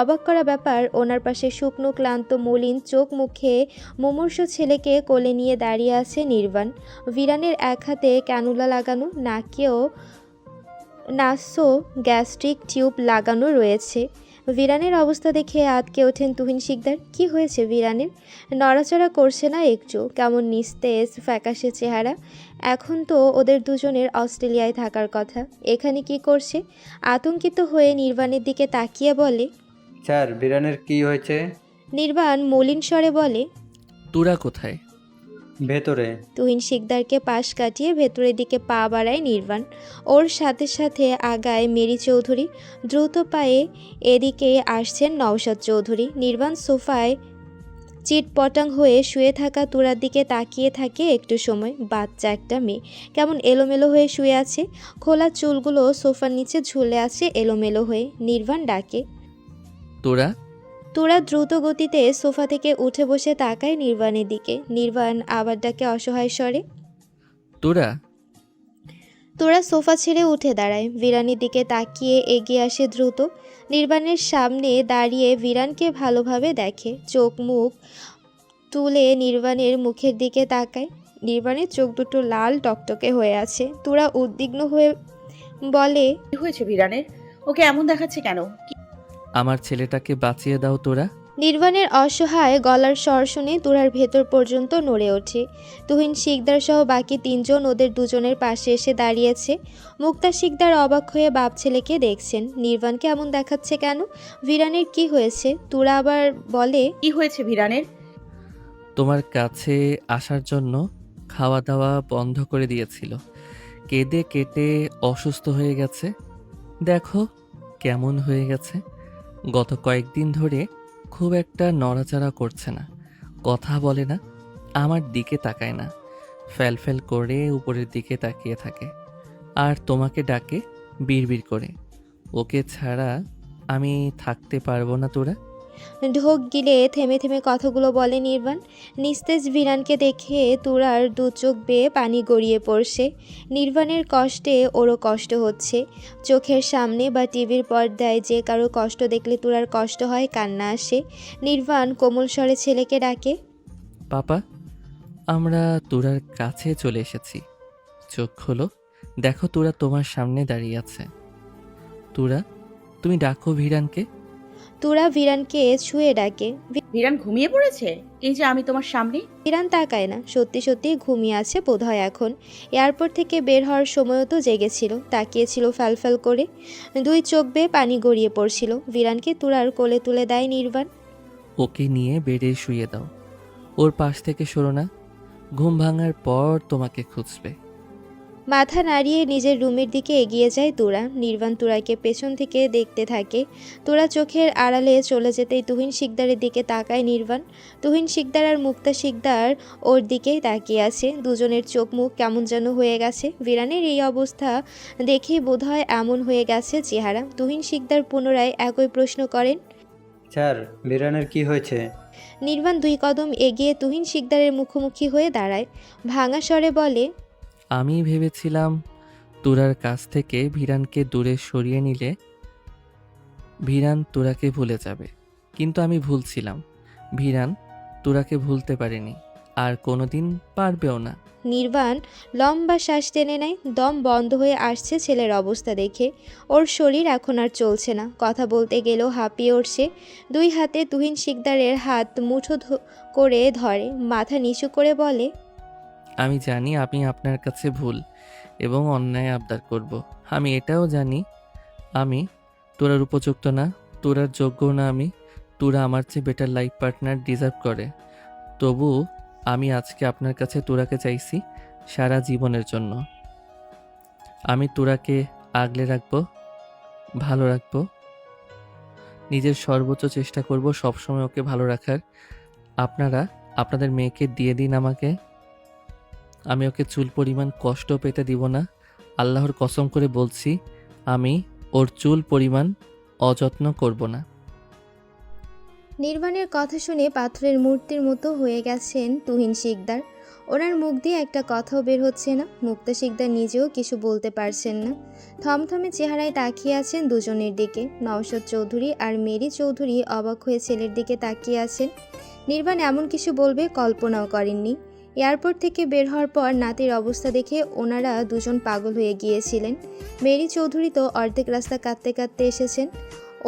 [SPEAKER 2] অবাক করা ব্যাপার, ওনার পাশে শুকনো ক্লান্ত মলিন চোখ মুখে মুমূর্ষু ছেলেকে কোলে নিয়ে দাঁড়িয়ে আছে নির্বাণ। ভিরানের এক হাতে ক্যানুলা লাগানো, নাকেও নাসো গ্যাস্ট্রিক টিউব লাগানো রয়েছে। ভিরানের অবস্থা দেখে আঁতকে ওঠেন তুহিন শিকদার। কি হয়েছে ভিরানের? নড়াচড়া করছে না একটু, কেমন নিস্তেজ ফ্যাকাশে চেহারা। এখন তো ওদের দুজনের অস্ট্রেলিয়ায় থাকার কথা, এখানে কি করছে? আতঙ্কিত হয়ে নির্বাণের দিকে তাকিয়ে বলে,
[SPEAKER 7] স্যার বিরানের কি হয়েছে?
[SPEAKER 2] নির্বাণ মলিন স্বরে বলে,
[SPEAKER 9] তোরা কোথায়?
[SPEAKER 7] ভেতরে।
[SPEAKER 2] তুহিন শিকদারকে পাশ কাটিয়ে ভেতরের দিকে পা বাড়ায় নির্বাণ। ওর সাথে সাথে আগায় মেরি চৌধুরী। দ্রুত পায়ে এদিকে আসছেন নওশাদ চৌধুরী। নির্বাণ সোফায় চিটপটাং হয়ে শুয়ে থাকা তুরার দিকে তাকিয়ে থাকে একটু সময়। বাচ্চা একটা মেয়ে, কেমন এলোমেলো হয়ে শুয়ে আছে। খোলা চুলগুলো সোফার নিচে ঝুলে আছে এলোমেলো হয়ে। নির্বাণ ডাকে।
[SPEAKER 9] তোরা?
[SPEAKER 2] তুরা দ্রুত গতিতে সোফা থেকে উঠে বসে তাকায় নির্বাণের দিকে। নির্বাণ আবার ডাকে অসহায় স্বরে।
[SPEAKER 9] তোরা?
[SPEAKER 2] তোরা সোফা ছেড়ে উঠে দাঁড়ায়। ভিরানের দিকে তাকিয়ে এগিয়ে আসে দ্রুত। নির্বাণের সামনে দাঁড়িয়ে ভিরানকে ভালোভাবে দেখে। চোখ মুখ তুলে নির্বাণের মুখের দিকে তাকায়। নির্বাণের চোখ দুটো লাল টকটকে হয়ে আছে। তোরা উদ্বিগ্ন হয়ে বলে,
[SPEAKER 4] কি হয়েছে ভিরানের? ওকে এমন দেখাচ্ছে কেন?
[SPEAKER 9] আমার ছেলেটাকে বাঁচিয়ে দাও তোরা।
[SPEAKER 2] নির্বাণের অসহায় গলার স্বর শুনে তুরার ভেতর পর্যন্ত নড়ে ওঠে। তুহিন শিকদার সহ বাকি তিনজন ওদের দুজনের পাশে এসে দাঁড়িয়েছে। মুক্তা শিকদার অবাক হয়ে বাপ ছেলেকে দেখছেন। নির্বাণকে এমন দেখাচ্ছে কেন? ভিরানের কি হয়েছে? তুরা আবার বলে,
[SPEAKER 4] কি হয়েছে ভিরানের?
[SPEAKER 9] তোমার কাছে আসার জন্য খাওয়া দাওয়া বন্ধ করে দিয়েছিল। কেঁদে কেটে অসুস্থ হয়ে গেছে। দেখো কেমন হয়ে গেছে। গত কয়েকদিন ধরে খুব একটা নড়াচড়া করছে না, কথা বলে না, আমার দিকে তাকায় না, ফ্যাল করে উপরের দিকে তাকিয়ে থাকে আর তোমাকে ডাকে বিড়বিড় করে। ওকে ছাড়া আমি থাকতে পারবো না তোরা।
[SPEAKER 2] ঢোক গিলে থেমে থেমে কথাগুলো বলে নির্বাণ। নিস্তেজ ভিরানকে দেখে তুরার দু চোখ বেয়ে পানি গড়িয়ে পড়ছে। নির্বাণের কষ্টে ওরও কষ্ট হচ্ছে। চোখের সামনে বা টিভির পর্দায় যে কারো কষ্ট দেখলে তুরার কষ্ট হয়, কান্না আসে। নির্বাণ কোমল স্বরে ছেলেকে ডাকে,
[SPEAKER 9] পাপা আমরা তোরার কাছে চলে এসেছি। চোখ খোলো, দেখো তোরা তোমার সামনে দাঁড়িয়ে আছে। তোরা তুমি ডাকো ভিরানকে।
[SPEAKER 2] তুরা ভিরানকে ছুঁয়ে ডাকে।
[SPEAKER 4] ভিরান ঘুমিয়ে পড়েছে? এই যে আমি তোমার সামনে।
[SPEAKER 2] ভিরান তাকায় না, সত্যি সত্যি ঘুমিয়ে আছে বোধহয় এখন। এয়ারপোর্ট থেকে বের হওয়ার সময়ও তো জেগেছিল, তাকিয়েছিল ফ্যাল করে। দুই চোখ বেয়ে পানি গড়িয়ে পড়ছিল। ভিরানকে তুরার কোলে তুলে দেয় নির্বাণ।
[SPEAKER 9] ওকে নিয়ে বেডে শুয়ে দাও, ওর পাশ থেকে সরো না, ঘুম ভাঙার পর তোমাকে খুঁজবে।
[SPEAKER 2] মাথা নাড়িয়ে নিজের রুমের দিকে এগিয়ে যায় তুরা। নির্বাণ তুরাকে পেছন থেকে দেখতে থাকে। তুরা চোখের আড়ালে চলে যেতেই তুহিন শিকদারের দিকে তাকায় নির্বাণ। তুহিন শিকদার আর মুক্তা শিকদার ওর দিকেই তাকিয়ে আছে। দুজনের চোখ মুখ কেমন যেন হয়ে গেছে। ভিরানের এই অবস্থা দেখেই বোধহয় এমন হয়ে গেছে চেহারা। তুহিন শিকদার পুনরায় একই প্রশ্ন করেন,
[SPEAKER 7] স্যার বিরানের কি হয়েছে?
[SPEAKER 2] নির্বাণ দুই কদম এগিয়ে তুহিন শিকদারের মুখোমুখি হয়ে দাঁড়ায়। ভাঙা স্বরে বলে,
[SPEAKER 9] আমি ভেবেছিলাম তোরার কাছ থেকে ভিরানকে দূরে সরিয়ে নিলে ভিরান তোরাকে ভুলে যাবে, কিন্তু আমি ভুলছিলাম। ভিরান তোরাকে ভুলতে পারেনি, আর কোনোদিন পারবেও না।
[SPEAKER 2] নির্বাণ লম্বা শ্বাস টেনে নেয়। দম বন্ধ হয়ে আসছে ছেলের অবস্থা দেখে। ওর শরীর এখন আর চলছে না, কথা বলতে গেলেও হাঁপিয়ে উঠছে। দুই হাতে তুহিন শিকদারের হাত মুঠো করে ধরে, মাথা নিচু করে বলে,
[SPEAKER 9] আমি জানি আমি আপনার কাছে ভুল এবং অন্যায় আবদার করব। আমি এটাও জানি আমি তোরার উপযুক্ত না, তোরার যোগ্য না আমি। তোরা আমার চেয়ে বেটার লাইফ পার্টনার ডিজার্ভ করে। তবু আমি আজকে আপনার কাছে তোরাকে চাইছি সারা জীবনের জন্য। আমি তোরাকে আগলে রাখবো, ভালো রাখবো, নিজের সর্বোচ্চ চেষ্টা করব সবসময় ওকে ভালো রাখার। আপনারা আপনাদের মেয়েকে দিয়ে দিন আমাকে। আমি ওকে চুল পরিমাণ কষ্ট পেতে দিব না। আল্লাহর কসম করে বলছি, আমি ওর চুল পরিমাণ অযত্ন করব না।
[SPEAKER 2] নির্বাণের কথা শুনে পাথরের মূর্তির মতো হয়ে গেছেন তুহিন শিকদার। ওনার মুখ দিয়ে একটা কথাও বের হচ্ছে না। মুক্তা শিকদার নিজেও কিছু বলতে পারছেন না। থমথমে চেহারায় তাকিয়ে আছেন দুজনের দিকে। নওশাদ চৌধুরী আর মেরি চৌধুরী অবাক হয়ে ছেলের দিকে তাকিয়ে আছেন। নির্বাণ এমন কিছু বলবে কল্পনাও করেননি। এয়ারপোর্ট থেকে বের হওয়ার পর নাতির অবস্থা দেখে ওনারা দুজন পাগল হয়ে গিয়েছিলেন। মেরি চৌধুরী তো অর্ধেক রাস্তা কাঁদতে কাঁদতে এসেছেন।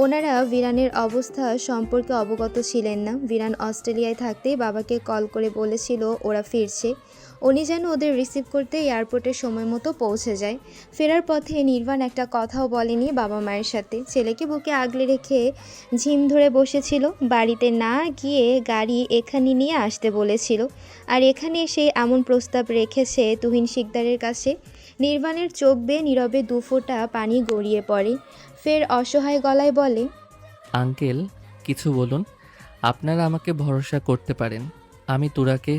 [SPEAKER 2] ওনারা ভিরানের অবস্থা সম্পর্কে অবগত ছিলেন না। ভিরান অস্ট্রেলিয়ায় থাকতেই বাবাকে কল করে বলেছিল ওরা ফিরছে। উনি যেন ওদের রিসিভ করতে এয়ারপোর্টের সময় মতো পৌঁছে যায়। ফেরার পথে নির্বাণ একটা কথাও বলেনি বাবা মায়ের সাথে। ছেলেকে বুকে আগলে রেখে ঝিম ধরে বসেছিল। বাড়িতে না গিয়ে গাড়ি এখানে নিয়ে আসতে বলেছিল। আর এখানে এসে এমন প্রস্তাব রেখেছে তুহিন শিকদারের কাছে। নির্বাণের চোখ বেয়ে নীরবে দুফোঁটা পানি গড়িয়ে পড়ে। ফের অসহায় গলায় বলে,
[SPEAKER 9] আঙ্কেল কিছু বলুন, আপনারা আমাকে ভরসা করতে পারেন, আমি তুরাকে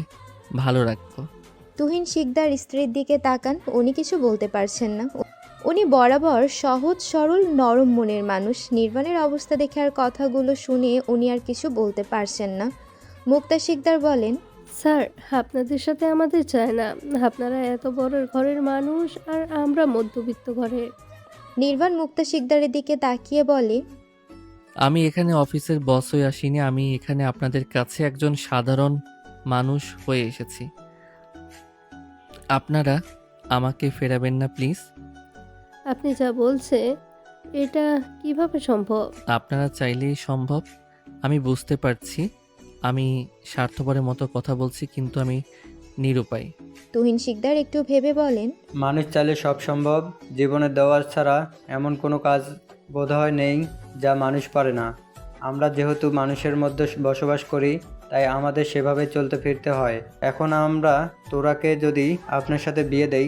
[SPEAKER 9] ভালো রাখবো।
[SPEAKER 2] তুহিন শিকদার স্ত্রীর দিকে তাকান। উনি কিছু বলতে পারছেন না। উনি বরাবর সহজ সরল নরম মনের মানুষ। নির্বাণের অবস্থা দেখে আর কথাগুলো শুনে উনি আর কিছু বলতে পারছেন না। মুক্তা শিকদার বলেন,
[SPEAKER 6] স্যার, আপনাদের সাথে আমাদের চায় না। আপনারা এত বড় ঘরের মানুষ আর আমরা মধ্যবিত্ত ঘরের।
[SPEAKER 2] নির্বাণ মুক্তা শিকদারের দিকে তাকিয়ে বলে,
[SPEAKER 9] আমি এখানে অফিসের বস হয়ে আসিনি, আমি এখানে আপনাদের কাছে একজন সাধারণ মানুষ হয়ে এসেছি। আপনারা আমাকে ফেরাবেন না প্লিজ।
[SPEAKER 6] আপনি যা বলছে এটা কিভাবে সম্ভব?
[SPEAKER 9] আপনারা চাইলেই সম্ভব। আমি বুঝতে পারছি আমি স্বার্থপরের মতো কথা বলছি, কিন্তু আমি নিরুপায়।
[SPEAKER 2] তুহিন শিকদার একটু ভেবে বলেন,
[SPEAKER 7] মানুষ চাইলে সব সম্ভব। জীবনে দেওয়ার ছাড়া এমন কোনো কাজ বোধহয় নেই যা মানুষ পারে না। আমরা যেহেতু মানুষের মধ্যে বসবাস করি, তাই আমাদের সেভাবে চলতে ফিরতে হয়। এখন আমরা তোরাকে যদি আপনার সাথে বিয়ে দেই,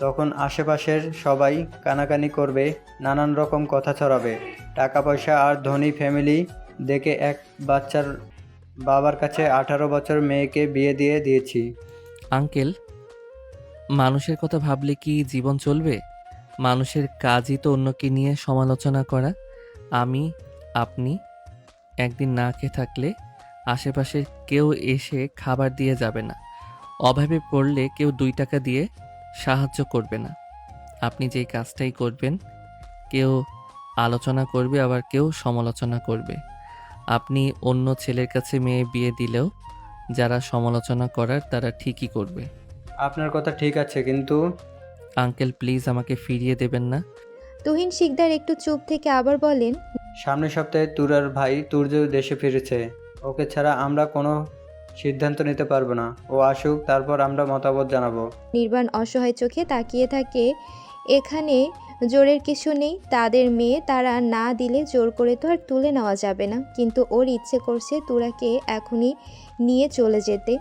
[SPEAKER 7] তখন আশেপাশের সবাই কানাকানি করবে, নানান রকম কথা ছড়াবে। টাকা পয়সা আর ধনী ফ্যামিলি দেখে এক বাচ্চার বাবার কাছে 18 বছর মেয়েকে বিয়ে দিয়েছি।
[SPEAKER 9] আঙ্কেল, মানুষের কথা ভাবলে কি জীবন চলবে? মানুষের কাজই তো অন্যকে নিয়ে সমালোচনা করা। আপনি একদিন না খেয়ে থাকলে আশেপাশের কেউ এসে খাবার দিয়ে যাবে না। অভাবে পড়লে কেউ 2 টাকা দিয়ে সাহায্য করবে না। আপনি যেই কাজটাই করবেন, কেউ আলোচনা করবে, আবার কেউ সমালোচনা করবে। আপনি অন্য ছেলের কাছে মেয়ে বিয়ে দিলেও যারা সমালোচনা করার তারা ঠিকই করবে।
[SPEAKER 7] আপনার কথা ঠিক আছে, কিন্তু
[SPEAKER 9] আঙ্কেল প্লিজ আমাকে ফিরিয়ে দেবেন না।
[SPEAKER 2] তুহিন শিকদার একটু চুপ থেকে আবার বলেন,
[SPEAKER 7] সামনের সপ্তাহে তুরার ভাই তুর্য দেশে ফিরেছে। ওকে ছাড়া আমরা কোনো সিদ্ধান্ত নিতে পারবো না। ও আসুক, তারপর আমরা মতামত জানাবো।
[SPEAKER 2] নির্বাণ অসহায় চোখে তাকিয়ে থাকে। এখানে জোরের কিছু নেই। তাদের মেয়ে, তারা না দিলে জোর করে তো আর তুলে নেওয়া যাবে না। কিন্তু ওর ইচ্ছে করছে তুরাকে এখনই নিয়ে চলে যেতে।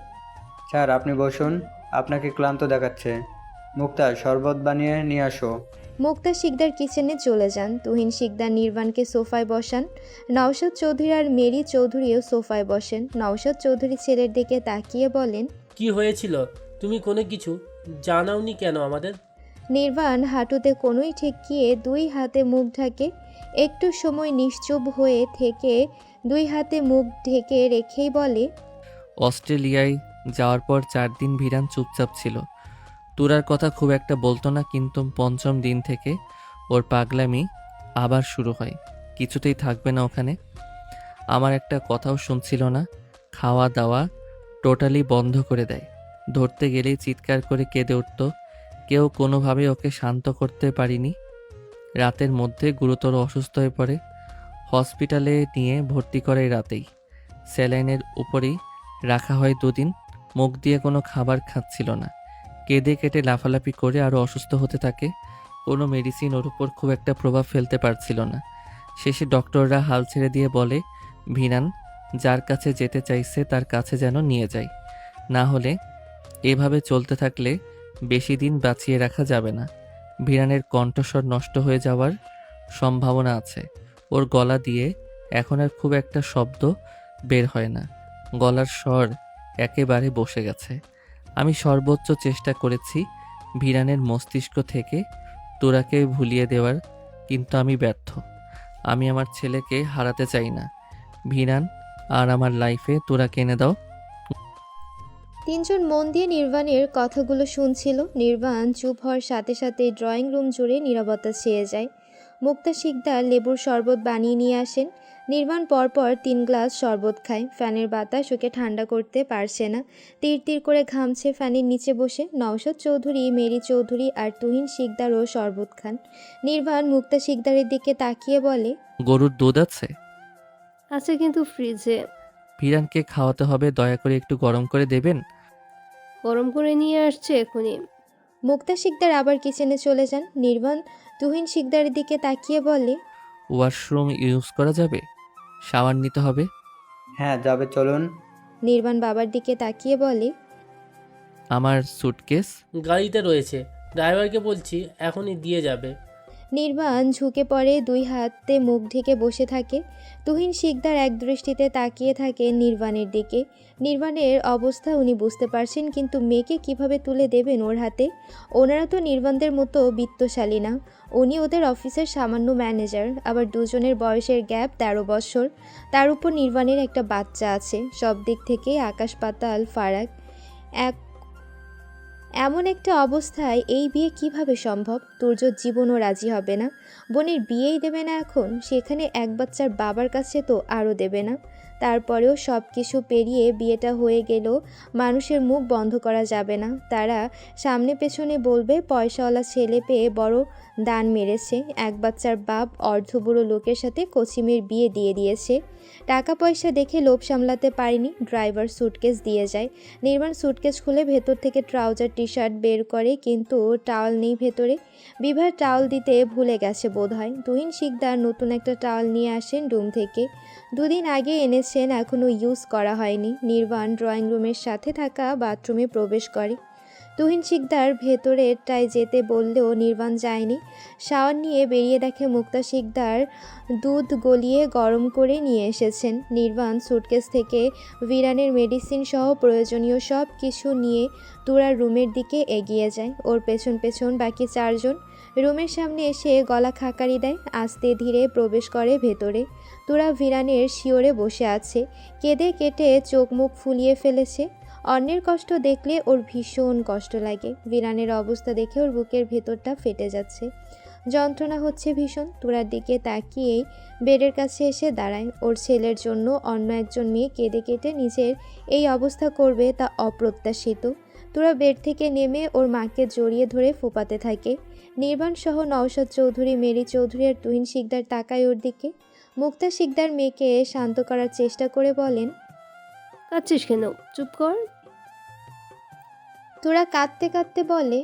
[SPEAKER 7] স্যার আপনি বসুন, আপনাকে ক্লান্ত দেখাচ্ছে। মুক্তা, শরবত বানিয়ে নিয়ে আসো।
[SPEAKER 2] মুক্তা শিকদার কিচেনে চলে যান। তুহিন শিকদার নির্বাণকে সোফায় বসান। নওশাদ চৌধুরী আর মেরি চৌধুরীও সোফায় বসেন। নওশাদ চৌধুরী ছেলের দিকে তাকিয়ে বলেন,
[SPEAKER 8] কি হয়েছিল? তুমি কোনো কিছু জানাওনি কেন আমাদের?
[SPEAKER 2] নির্বাণ হাঁটুতে কোনোই ঠেকিয়ে 2 হাতে মুখ ঢাকে। একটু সময় নিশ্চুপ হয়ে থেকে 2 হাতে মুখ ঢেকে রেখেই বলে,
[SPEAKER 9] অস্ট্রেলিয়ায় যাওয়ার পর 4 দিন ভিরান চুপচাপ ছিল। তুরার কথা খুব একটা বলতো না, কিন্তু 5ম দিন থেকে ওর পাগলামি আবার শুরু হয়। কিছুতেই থাকবে না ওখানে। আমার একটা কথাও শুনছিল না। খাওয়া দাওয়া টোটালি বন্ধ করে দেয়। ধরতে গেলেই চিৎকার করে কেঁদে উঠত। কেউ কোনোভাবে ওকে শান্ত করতে পারিনি। রাতের মধ্যে গুরুতর অসুস্থ হয়ে পড়ে। হসপিটালে নিয়ে ভর্তি করে রাতেই। স্যালাইনের উপরেই রাখা হয় 2 দিন। মুখ দিয়ে কোনো খাবার খাচ্ছিল না। কেঁদে কেটে লাফালাফি করে আরও অসুস্থ হতে থাকে। কোনো মেডিসিন ওর উপর খুব একটা প্রভাব ফেলতে পারছিল না। শেষে ডক্টররা হাল ছেড়ে দিয়ে বলে, ভিরান যার কাছে যেতে চাইছে তার কাছে যেন নিয়ে যায়, না হলে এভাবে চলতে থাকলে বেশি দিন বাঁচিয়ে রাখা যাবে না। ভিরানের কণ্ঠস্বর নষ্ট হয়ে যাওয়ার সম্ভাবনা আছে। ওর গলা দিয়ে এখন আর খুব একটা শব্দ বের হয় না। গলার স্বর একেবারে বসে গেছে। আমি সর্বোচ্চ চেষ্টা করেছি ভিরানের মস্তিষ্ক থেকে তোরাকে ভুলিয়ে দেওয়ার, কিন্তু আমি ব্যর্থ। আমি আমার ছেলেকে হারাতে চাই না। ভিরান আর আমার লাইফে তোরা কিনে দাও।
[SPEAKER 2] তিনজন মন দিয়ে নির্বাণের কথাগুলো শুনছিল। নির্বাণ চুপ হওয়ার সাথে সাথে ড্রয়িং রুম জুড়ে নীরবতা ছেয়ে যায়। মুক্তা শিকদার লেবুর শরবত বানিয়ে নিয়ে আসেন। নির্বাণ পরপর 3 গ্লাস শরবত খায়। ফ্যানের বাতাস ওকে ঠান্ডা করতে পারছে না। তীর তীর করে ঘামছে ফ্যানের নিচে বসে। নওশাদ চৌধুরী, মেরি চৌধুরী আর তুহিন শিকদারও শরবত খান। নির্বাণ মুক্তা শিকদারের দিকে তাকিয়ে বলে,
[SPEAKER 9] গরুর দুধ আছে?
[SPEAKER 6] আছে কিন্তু ফ্রিজে।
[SPEAKER 9] ভিরানকে খাওয়াতে হবে, দয়া করে একটু গরম করে দেবেন।
[SPEAKER 6] গরম করে নিয়ে আসছে এখনই।
[SPEAKER 2] মুক্তা শিকদার আবার কিচেনে চলে যান। নির্বাণ তুহিন শিকদারের দিকে তাকিয়ে বলে,
[SPEAKER 9] ওয়াশরুম ইউজ করা যাবে? শাওয়ার নিতে হবে।
[SPEAKER 7] হ্যাঁ যাবে, চলুন।
[SPEAKER 2] নির্বাণ বাবার দিকে তাকিয়ে বলে,
[SPEAKER 9] আমার সুটকেস?
[SPEAKER 8] গাড়িতে রয়েছে, ড্রাইভারকে বলছি এখনই দিয়ে যাবে।
[SPEAKER 2] নির্বাণ ঝুঁকে পড়ে 2 হাতে মুখ ঢেকে বসে থাকে। তুহিন শিকদার এক দৃষ্টিতে তাকিয়ে থাকে নির্বাণের দিকে। নির্বাণের অবস্থা উনি বুঝতে পারছেন, কিন্তু মেয়েকে কিভাবে তুলে দেবেন ওর হাতে? ওনারা তো নির্বাণদের মতো বিত্তশালী না। উনি ওদের অফিসের সামান্য ম্যানেজার। আবার দুজনের বয়সের গ্যাপ 13 বছর। তার উপর নির্বাণের একটা বাচ্চা আছে। সব দিক থেকে আকাশ পাতাল ফারাক। এমন একটা অবস্থায় এই বিয়ে কিভাবে সম্ভব? তুর্যর জীবনও রাজি হবে না। বোনের বিয়েই দেবে না এখন, সেখানে এক বাচ্চার বাবার কাছে তো আরও দেবে না। তারপরেও সব কিছু পেরিয়ে বিয়েটা হয়ে গেলেও মানুষের মুখ বন্ধ করা যাবে না। তারা সামনে পেছনে বলবে পয়সাওয়ালা ছেলে পেয়ে বড় দান মেরেছে। এক বাচ্চার বাপ অর্ধবুড়ো লোকের সাথে কচিমের বিয়ে দিয়ে দিয়েছে। টাকা পয়সা দেখে লোভ সামলাতে পারেনি, ড্রাইভার সুটকেস দিয়ে যায়। নির্বাণ সুটকেস খুলে ভেতর থেকে ট্রাউজার টি শার্ট বের করে, কিন্তু টাওয়াল নেই ভেতরে। বিভার টাওয়াল দিতে ভুলে গেছে বোধহয়। তুহিন শিকদার নতুন একটা টাওয়াল নিয়ে আসেন রুম থেকে। 2 দিন আগে এনেছেন, এখনও ইউজ করা হয়নি। নির্বাণ ড্রয়িং রুমের সাথে থাকা বাথরুমে প্রবেশ করে। তুহিন শিকদার ভেতরেরটায় যেতে বললেও নির্বাণ যায়নি। শাওয়ার নিয়ে বেরিয়ে দেখে মুক্তা শিকদার দুধ গলিয়ে গরম করে নিয়ে এসেছেন। নির্বাণ সুটকেস থেকে ভিরানের মেডিসিন সহ প্রয়োজনীয় সব কিছু নিয়ে তুরার রুমের দিকে এগিয়ে যায়। ওর পেছন পেছন বাকি 4 জন। রুমের সামনে এসে গলা খাকারি দেয়। আস্তে ধীরে প্রবেশ করে ভেতরে। তুরা ভিরানের শিওরে বসে আছে। কেঁদে কেটে চোখ মুখ ফুলিয়ে ফেলেছে। অন্যের কষ্ট দেখলে ওর ভীষণ কষ্ট লাগে। ভিরানের অবস্থা দেখে ওর বুকের ভেতরটা ফেটে যাচ্ছে, যন্ত্রণা হচ্ছে ভীষণ। তুরার দিকে তাকিয়েই বেডের কাছে এসে দাঁড়ায়। ওর ছেলের জন্য অন্য একজন মেয়ে কেঁদে কেটে নিজের এই অবস্থা করবে তা অপ্রত্যাশিত। তুরা বেড থেকে নেমে ওর মাকে জড়িয়ে ধরে ফোপাতে থাকে। নির্বাণ সহ নওশাদ চৌধুরী, মেরি চৌধুরী আর তুহিন শিকদার তাকায় ওর দিকে। মুক্তা শিকদার মেয়েকে শান্ত করার চেষ্টা করে বলেন,
[SPEAKER 6] কাঁদছিস কেন? চুপ কর।
[SPEAKER 2] তোরা কাঁদতে কাঁদতে বলে,